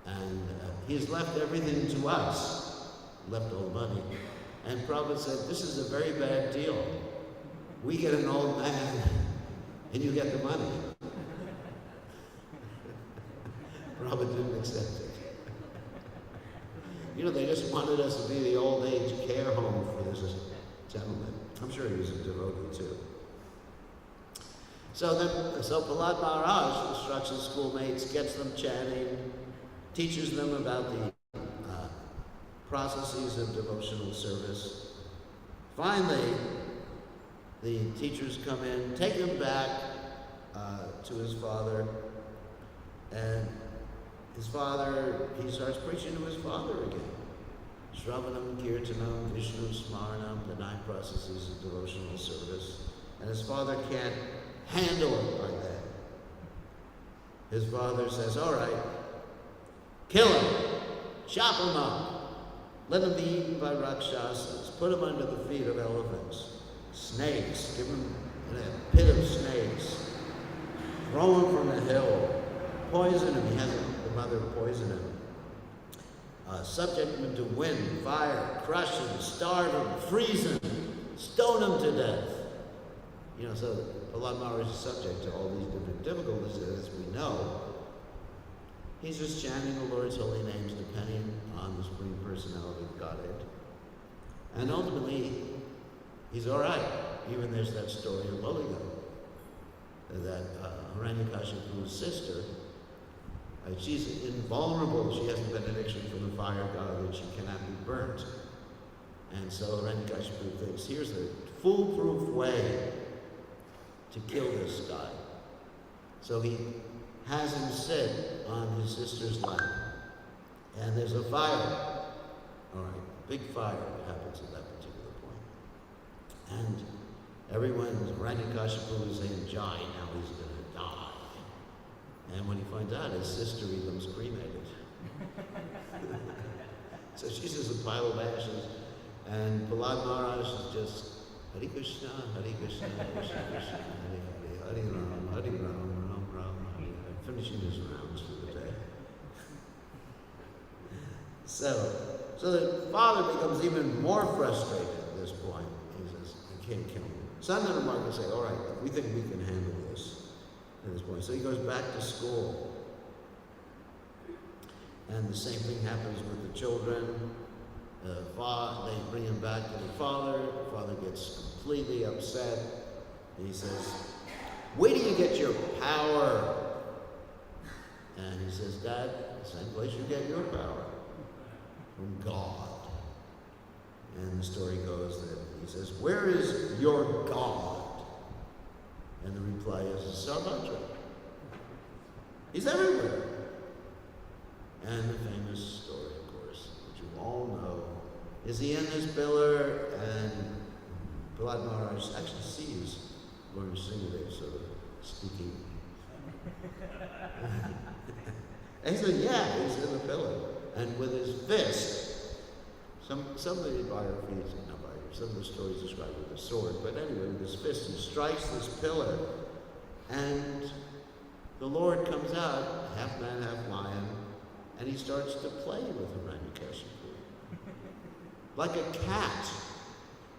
And he's left everything to us, left all the money. And Prabhupada said, this is a very bad deal. We get an old man, and you get the money. Prabhupada didn't accept it. You know, they just wanted us to be the old age care home for this gentleman. I'm sure he was a devotee too. So Prahlad Maharaj instructs his schoolmates, gets them chanting, teaches them about the processes of devotional service. Finally, the teachers come in, take him back to his father, and his father, he starts preaching to his father again. Shravanam, Kirtanam, Vishnu, Smaranam, the 9 processes of devotional service. And his father can't handle it like that. His father says, all right, kill him, chop him up, let him be eaten by Rakshasas, put him under the feet of elephants, snakes, give him in a pit of snakes, throw him from a hill, poison him, he has the mother poison him, subject him to wind, fire, crush him, starve him, freeze him, stone him to death. You know, so Prahlad Maharaj is subject to all these different difficulties, as we know. He's just chanting the Lord's holy names depending on the Supreme Personality of Godhead. And ultimately, he's all right. Even there's that story of Loliga, that Hiranyakashipu's sister, she's invulnerable. She has a benediction from the fire god that she cannot be burnt. And so Hiranyakashipu thinks, here's a foolproof way to kill this guy. So he has him sit on his sister's lap. And there's a fire. All right, big fire that happens at that particular point. And everyone's, Hiranyakashipu is saying, Jai, now he's going to die. And when he finds out, his sister becomes cremated. So she's just a pile of ashes. And Prahlad Maharaj is just, Hare Krishna, Hare Krishna, Krishna Krishna, Hare Hare, Hare Ram, Hare Ram, Ram Ram, Hare Hare, finishing his rounds for the day. So the father becomes even more frustrated at this point. He says, I can't kill him. Sandhya and Mark say, all right, we think we can handle this at this point. So he goes back to school. And the same thing happens with the children. They bring him back to the father. The father gets completely upset. And he says, where do you get your power? And he says, Dad, the same place you get your power. From God. And the story goes that he says, where is your God? And the reply is, Sarvatra. He's everywhere. And the famous story, of course, which you all know, is he in this pillar, and Prahlad Maharaj actually sees Lord Nrsimhadev sort of speaking. And he said, yeah, he's in the pillar. And with his fist, some of the biographies, not biographies, some of the stories describe with a sword, but anyway, with his fist, he strikes this pillar, and the Lord comes out, half man, half lion, and he starts to play with Hiranyakashipu. Like a cat.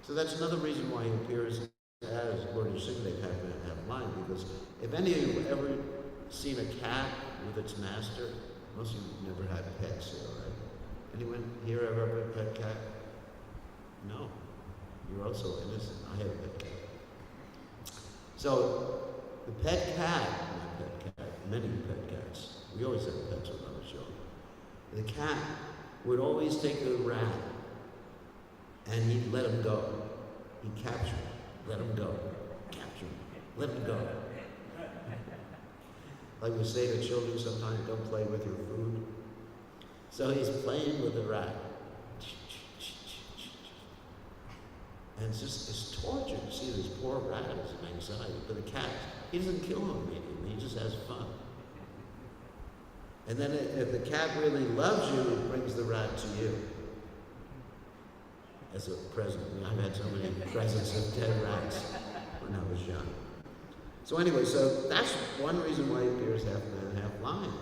So that's another reason why he appears as Lord Nrsimhadev, half man, half lion, because if any of you have ever seen a cat with its master, most of you have never had pets here, right? Anyone here ever had a pet cat? No. You're also innocent. I had a pet cat. So, the pet cat, my pet cat, many pet cats, we always had pets when I was young. The cat would always take the rat and he'd let him go. He'd capture him, let him go, capture him, let him go. Like we say to children sometimes, don't play with your food. So he's playing with the rat. And it's torture to see this poor rat as an anxiety. But the cat, he doesn't kill him immediately, he just has fun. And then if the cat really loves you, it brings the rat to you as a present. I've had so many presents of dead rats when I was young. So anyway, so that's one reason why he appears half man, half lion.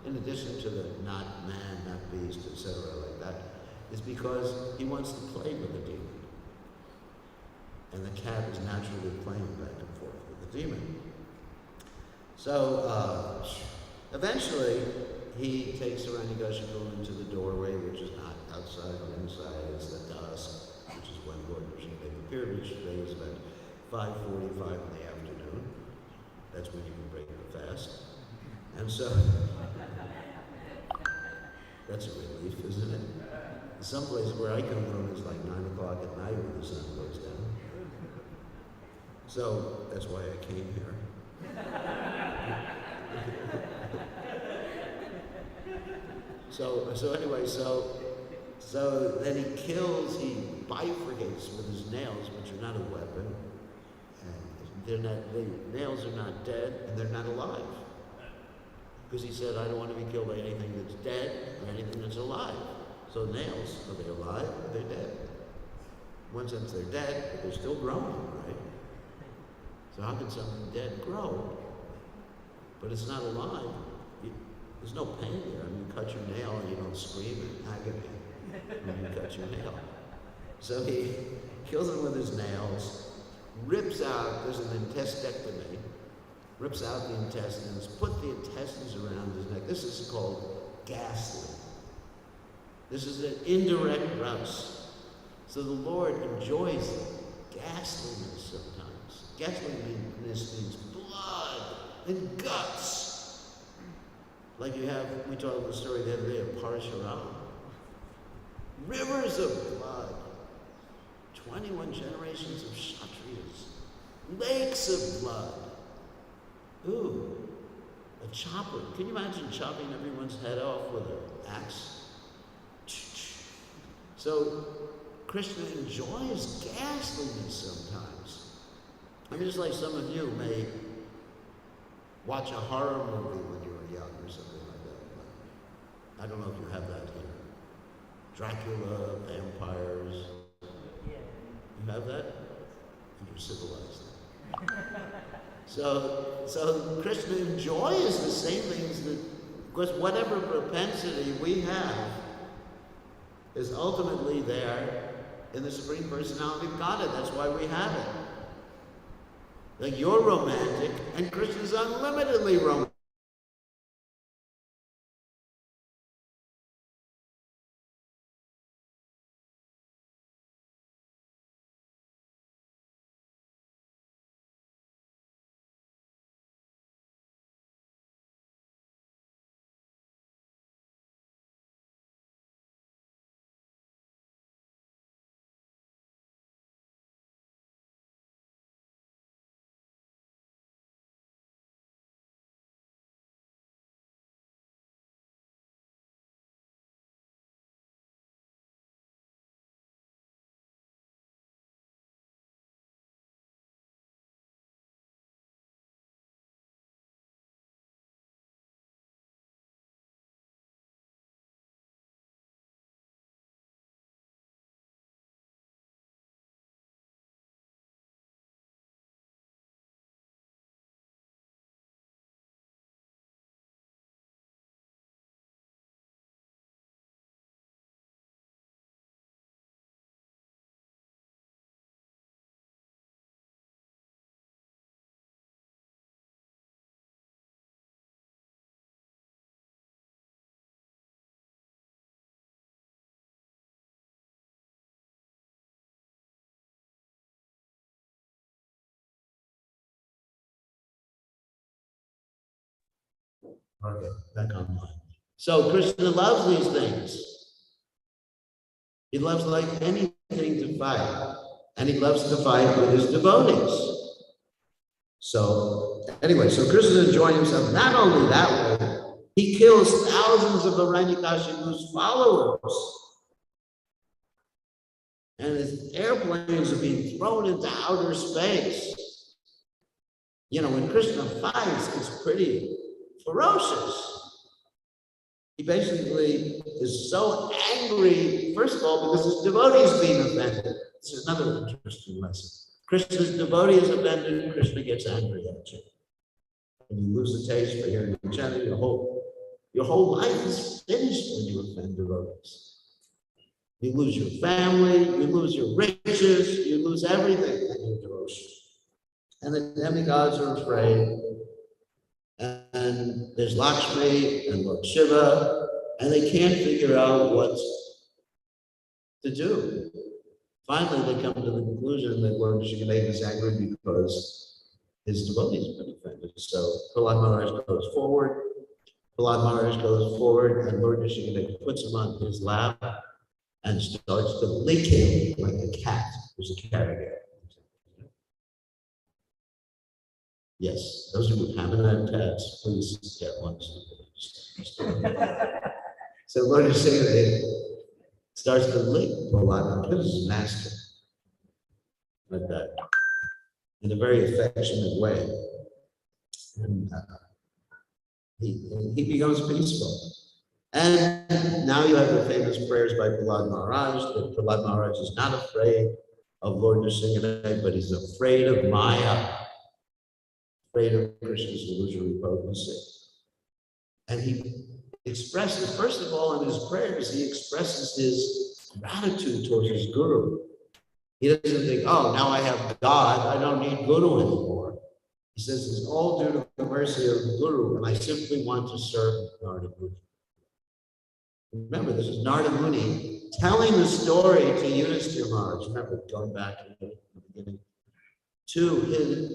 In addition to the not man, not beast, etc. like that, is because he wants to play with the demon. And the cat is naturally playing back and forth with the demon. So eventually, he takes Hiranyakashipu and goes into the doorway, which is not outside or inside, it's the dusk, which is when Lord Krishna appeared, which is about 5:45 in the afternoon. That's when you can break the fast. And so, that's a relief, isn't it? Some places where I come from, it's like 9 o'clock at night when the sun goes down. So, that's why I came here. So anyway, so then he bifurcates with his nails, which are not a weapon. And the nails are not dead, and they're not alive. Because he said, I don't want to be killed by anything that's dead or anything that's alive. So nails, are they alive or they're dead? In one sense they're dead, but they're still growing, right? So how can something dead grow? But it's not alive. There's no pain there. I mean, you cut your nail and you don't scream in agony when you cut your nail. So he kills him with his nails, rips out, there's an intestectomy, rips out the intestines, put the intestines around his neck. This is called ghastly. This is an indirect ruse. So the Lord enjoys ghastliness sometimes. Ghastliness means blood and guts. Like we told the story the other day of Parashuram. Rivers of blood. 21 generations of Kshatriyas. Lakes of blood. Ooh, a chopper. Can you imagine chopping everyone's head off with an axe? So Krishna enjoys ghastliness sometimes. I mean, just like some of you may watch a horror movie when you were young or something like that. I don't know if you have that here. Dracula, vampires. You have that? You're civilized. So Krishna enjoys the same things that, because whatever propensity we have is ultimately there in the Supreme Personality of Godhead. That's why we have it. Like you're romantic, and Krishna's unlimitedly romantic. Okay, back online. So Krishna loves these things. He loves like anything to fight. And he loves to fight with his devotees. So anyway, so Krishna is enjoying himself not only that way, he kills thousands of Hiranyakashipu's followers. And his airplanes are being thrown into outer space. You know, when Krishna fights, it's pretty ferocious. He basically is so angry, first of all, because his devotee is being offended. This is another interesting lesson. Krishna's devotee is offended, Krishna gets angry at you. And you lose the taste for hearing the chanting, your whole life is finished when you offend devotees. You lose your family, you lose your riches, you lose everything in your devotion. And the demigods are afraid. and there's Lakshmi and Lord Shiva, and they can't figure out what to do. Finally, they come to the conclusion that Lord Nrsimhadev is angry because his devotees have been offended. So Prahlad Maharaj goes forward. Prahlad Maharaj goes forward, and Lord Nrsimhadev puts him on his lap and starts to lick him like a cat. There's a cat again. Yes, those who haven't had cats, please get one. So Lord Nrsimhadev starts to lick Prahlad because he's his master, like that, in a very affectionate way. And he becomes peaceful. And now you have the famous prayers by Prahlad Maharaj, that Prahlad Maharaj is not afraid of Lord Nrsimhadev, but he's afraid of Maya, afraid of Krishna's illusory potency. And he expresses, first of all, in his prayers, he expresses his gratitude towards his guru. He doesn't think, oh, now I have God, I don't need guru anymore. He says, it's all due to the mercy of the guru, and I simply want to serve Narada Muni. Remember, this is Narada Muni telling the story to Yudhishthira Maharaj. Remember, going back to the beginning, to his,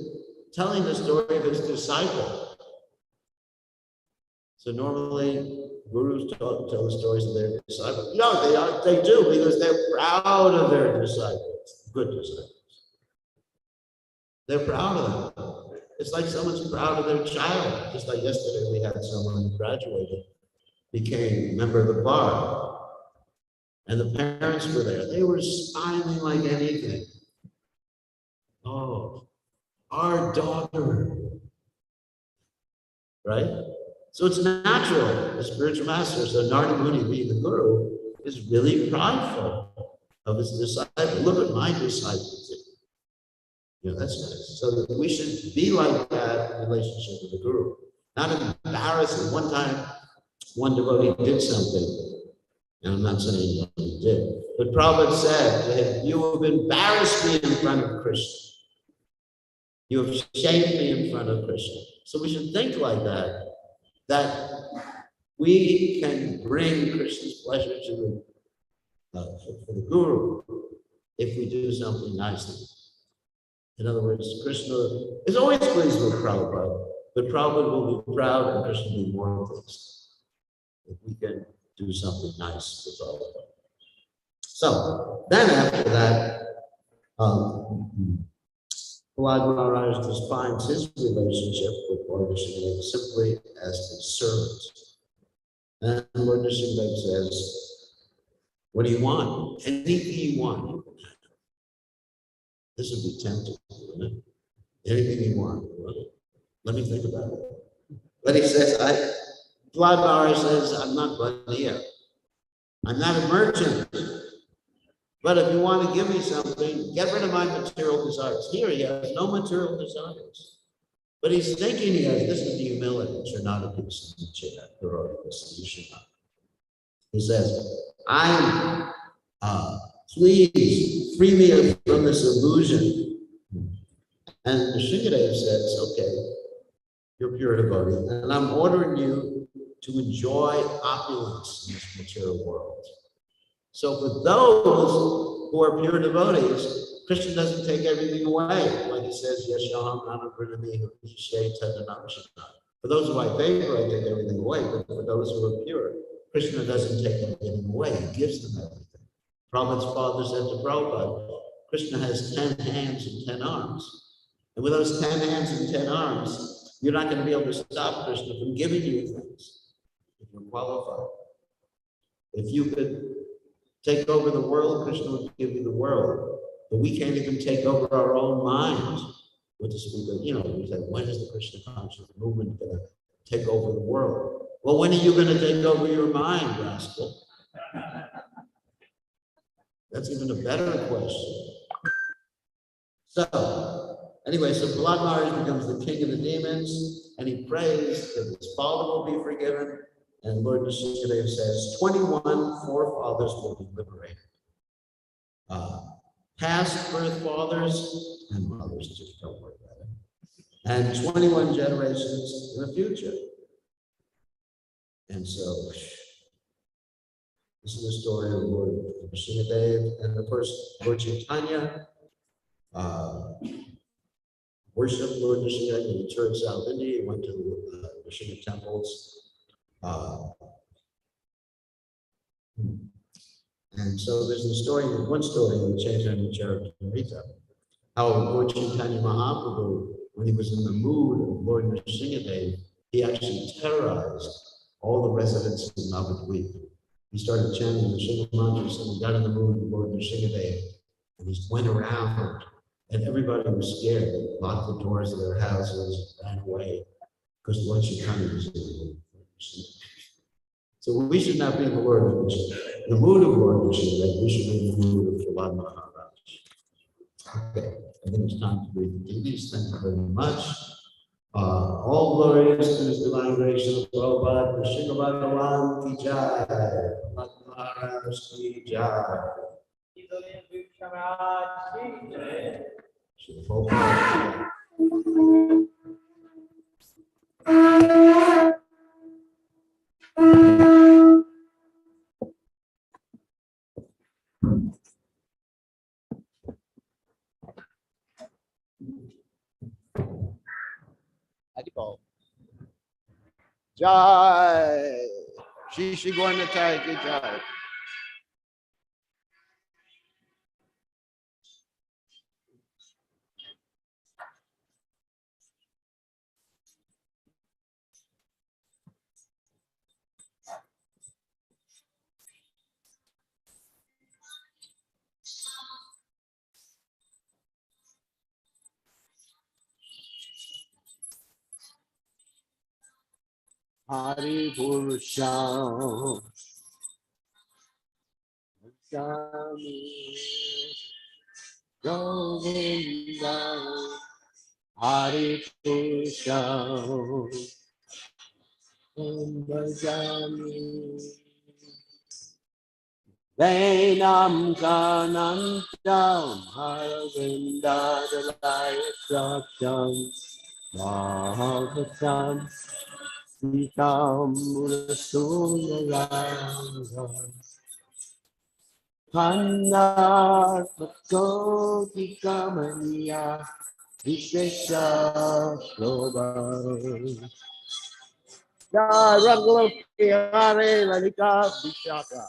telling the story of his disciple. So normally, gurus tell the stories of their disciples. No, they do, because they're proud of their disciples, good disciples. They're proud of them. It's like someone's proud of their child. Just like yesterday, we had someone who graduated, became a member of the bar, and the parents were there. They were smiling like anything. Oh, our daughter, right? So it's natural. The spiritual master, so Narada Muni, being the guru, is really prideful of his disciple. Look at my disciples. That's nice. So that we should be like that in relationship with the guru. Not embarrassing. One time, one devotee did something, and I'm not saying what he did, but Prabhupada said to him, you have embarrassed me in front of Krishna. You have shamed me in front of Krishna. So we should think like that we can bring Krishna's pleasure to for the guru if we do something nicely. In other words, Krishna is always pleased with Prabhupada, but Prabhupada will be proud and Krishna will be more pleased if we can do something nice with Prabhupada. So then after that, Prahlad Maharaj defines his relationship with Lord Nrsimhadev simply as his servant. And Lord Nrsimhadev says, what do you want? Anything you want. This would be tempting, wouldn't it? Anything you want. Let me think about it. But he says, Prahlad Maharaj says, I'm not Baniya. I'm not a merchant. But if you want to give me something, get rid of my material desires. Here he has no material desires. But he's thinking he has, this is the humility. He says, please free me from this illusion. And Nrsimhadev says, okay, you're pure devotee, and I'm ordering you to enjoy opulence in this material world. So for those who are pure devotees, Krishna doesn't take everything away. Like he says, for those who I favor, I take everything away. But for those who are pure, Krishna doesn't take anything away. He gives them everything. Prabhupada's father said to Prabhupada, Krishna has 10 hands and 10 arms. And with those 10 hands and 10 arms, you're not going to be able to stop Krishna from giving you things if you're qualified. If you could take over the world, Krishna would give you the world. But we can't even take over our own mind. With the speaker, we say, when is the Krishna conscious movement going to take over the world? Well, when are you going to take over your mind, rascal? That's even a better question. So, anyway, so Prahlad Maharaj becomes the king of the demons, and he prays that his father will be forgiven. And Lord Nrsimhadev says 21 forefathers will be liberated. Past birth fathers and mothers, just don't worry about it. and 21 generations in the future. And so, this is the story of Lord Nrsimhadev and the first Lord Chaitanya worshiped Lord Nrsimhadev. He toured South India, he went to the Nrsimha temples. And so there's one story in the Chaitanya Charitamrita, how Lord Chaitanya Mahaprabhu, when he was in the mood of Lord Nrsimhadev, he actually terrorized all the residents of Navadvip. He started chanting the Shiva mantras and he got in the mood of Lord Nrsimhadev, and he went around, and everybody was scared. They locked the doors of their houses, ran away, because Lord Chaitanya was in the mood. So we should not be in the mood of Lord Nrsimhadev. We should be in the mood of Prahlad Maharaj. Okay, I think it's time to read the DVDs. Thank you very much. All glory is to His divine grace of Prabhupada, Krishna Bhagavan ki jai, Prahlad Maharaj ki jai. Shri Prabhupada. Haribol. Jai. Shri Gaurnatai ki jai. Hari Purusham Goswami Govinda Hari Purusham Goswami Venam Kanantam Haravinda Dalaya Satyam Mahavatam Sitam Rasulullah Kanda Koti Kamaniya Vishesha Shobha Ragloki Hare Lalika Vishaka.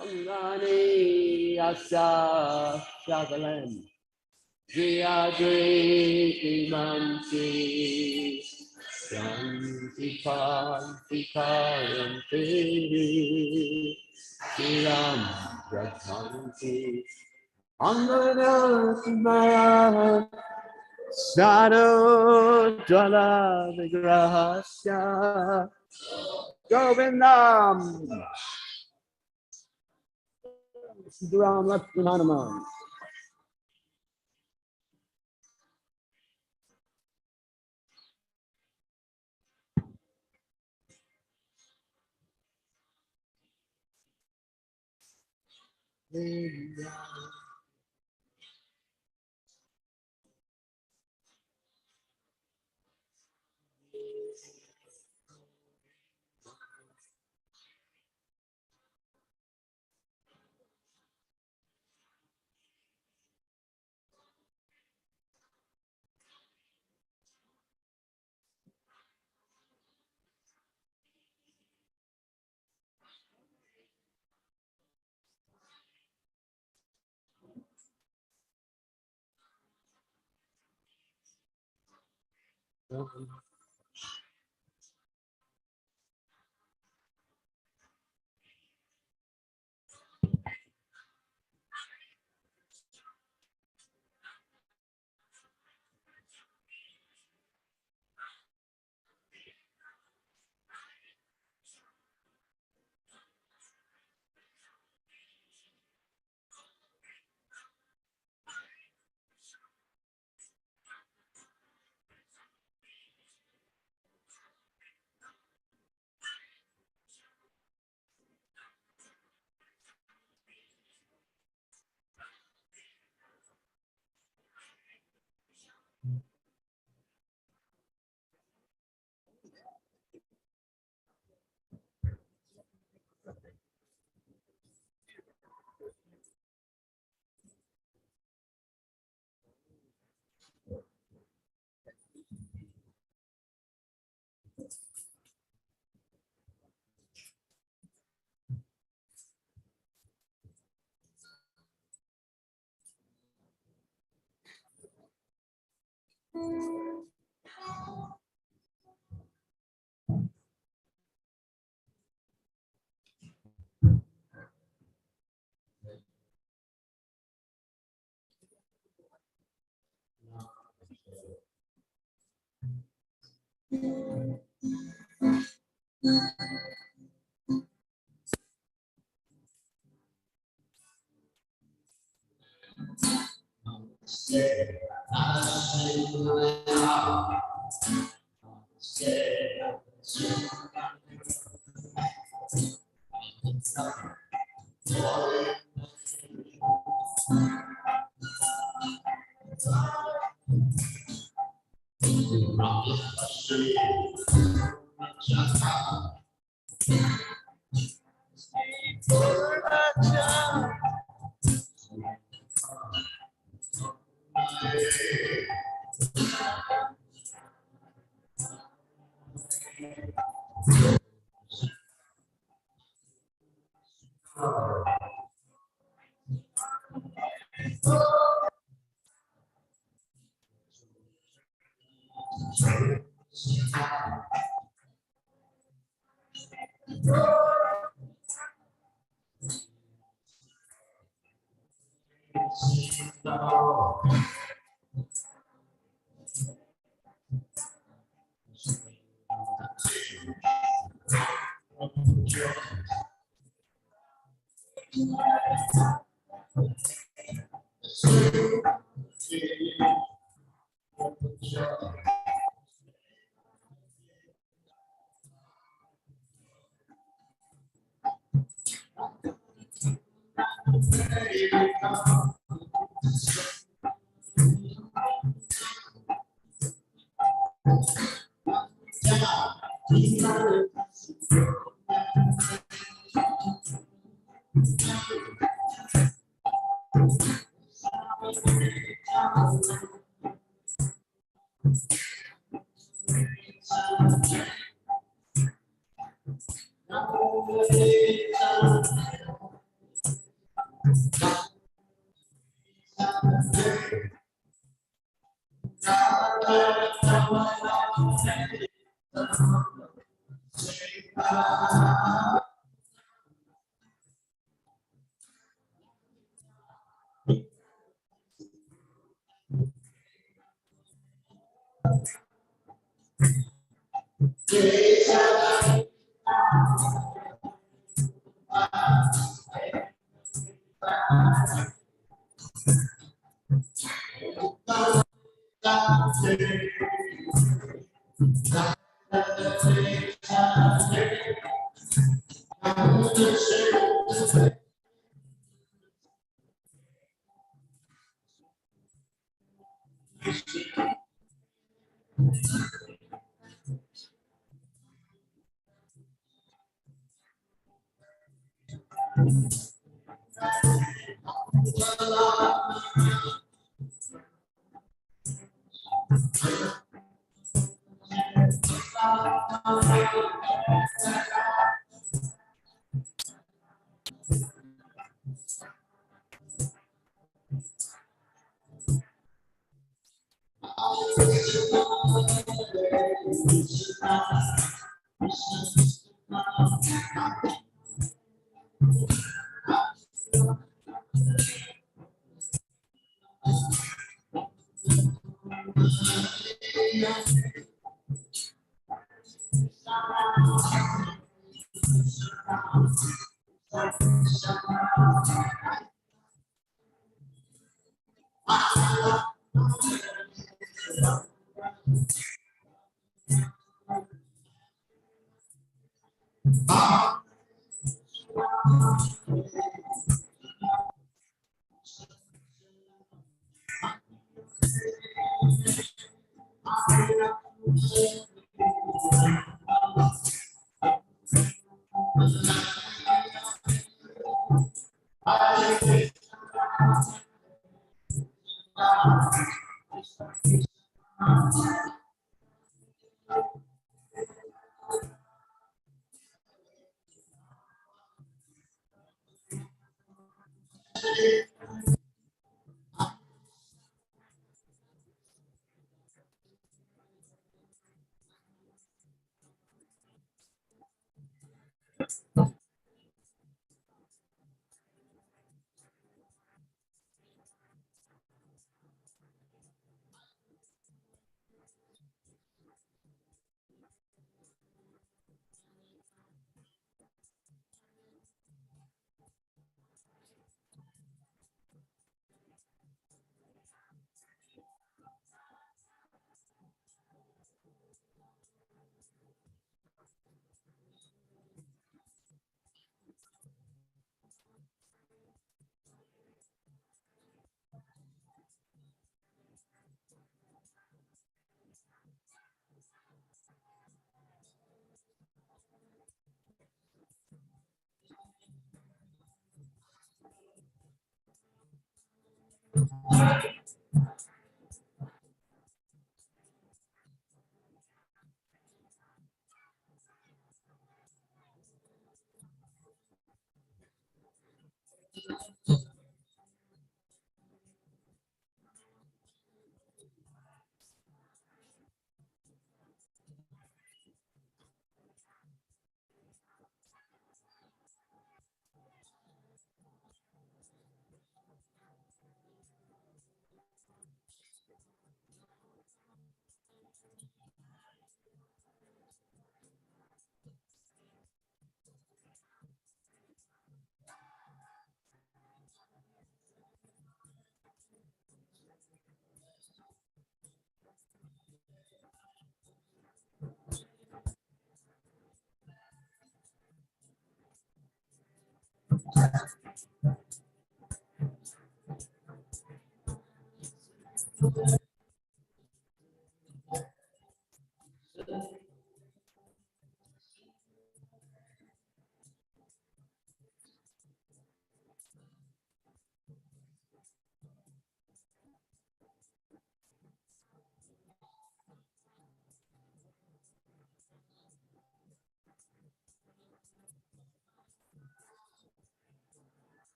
Angani Asa Shakalam Jiyadri Imanti Shanti Panti Karanti Shiram Jaghanti Angana Sadhu Jala Vigrahasya Govindam Ram Lakshmanaman.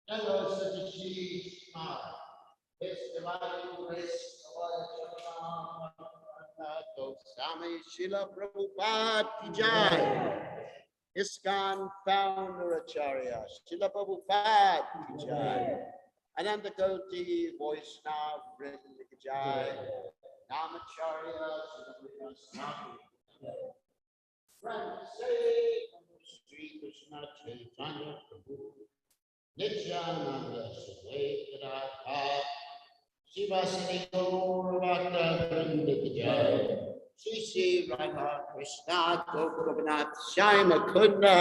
Hello, Satishi Smart. His divine grace, Goswami Srila Prabhupada Ki Jai. ISKCON founder Acharya Srila Prabhupada Ki Jai. Ananda Koti Vaishnav Vrinda Ki Jai. Namacharya Srila Goswami. Friends, say Sri Krishna Chaitanya Prabhu. Nityananda Sadvaita Shivasani Gaur Bhakta Vrinda Ki Jai. Shri Radha Krishna Gopinath Shaima Kunda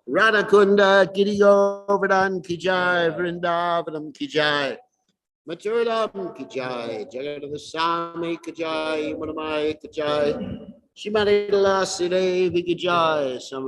Radha Kunda Giri Govardhan Ki Jai Vrindavanam Ki Jai. Maturidam ki jai, Jagadasami ki jai, Yamunamai ki jai, Shimani Lasile ki jai,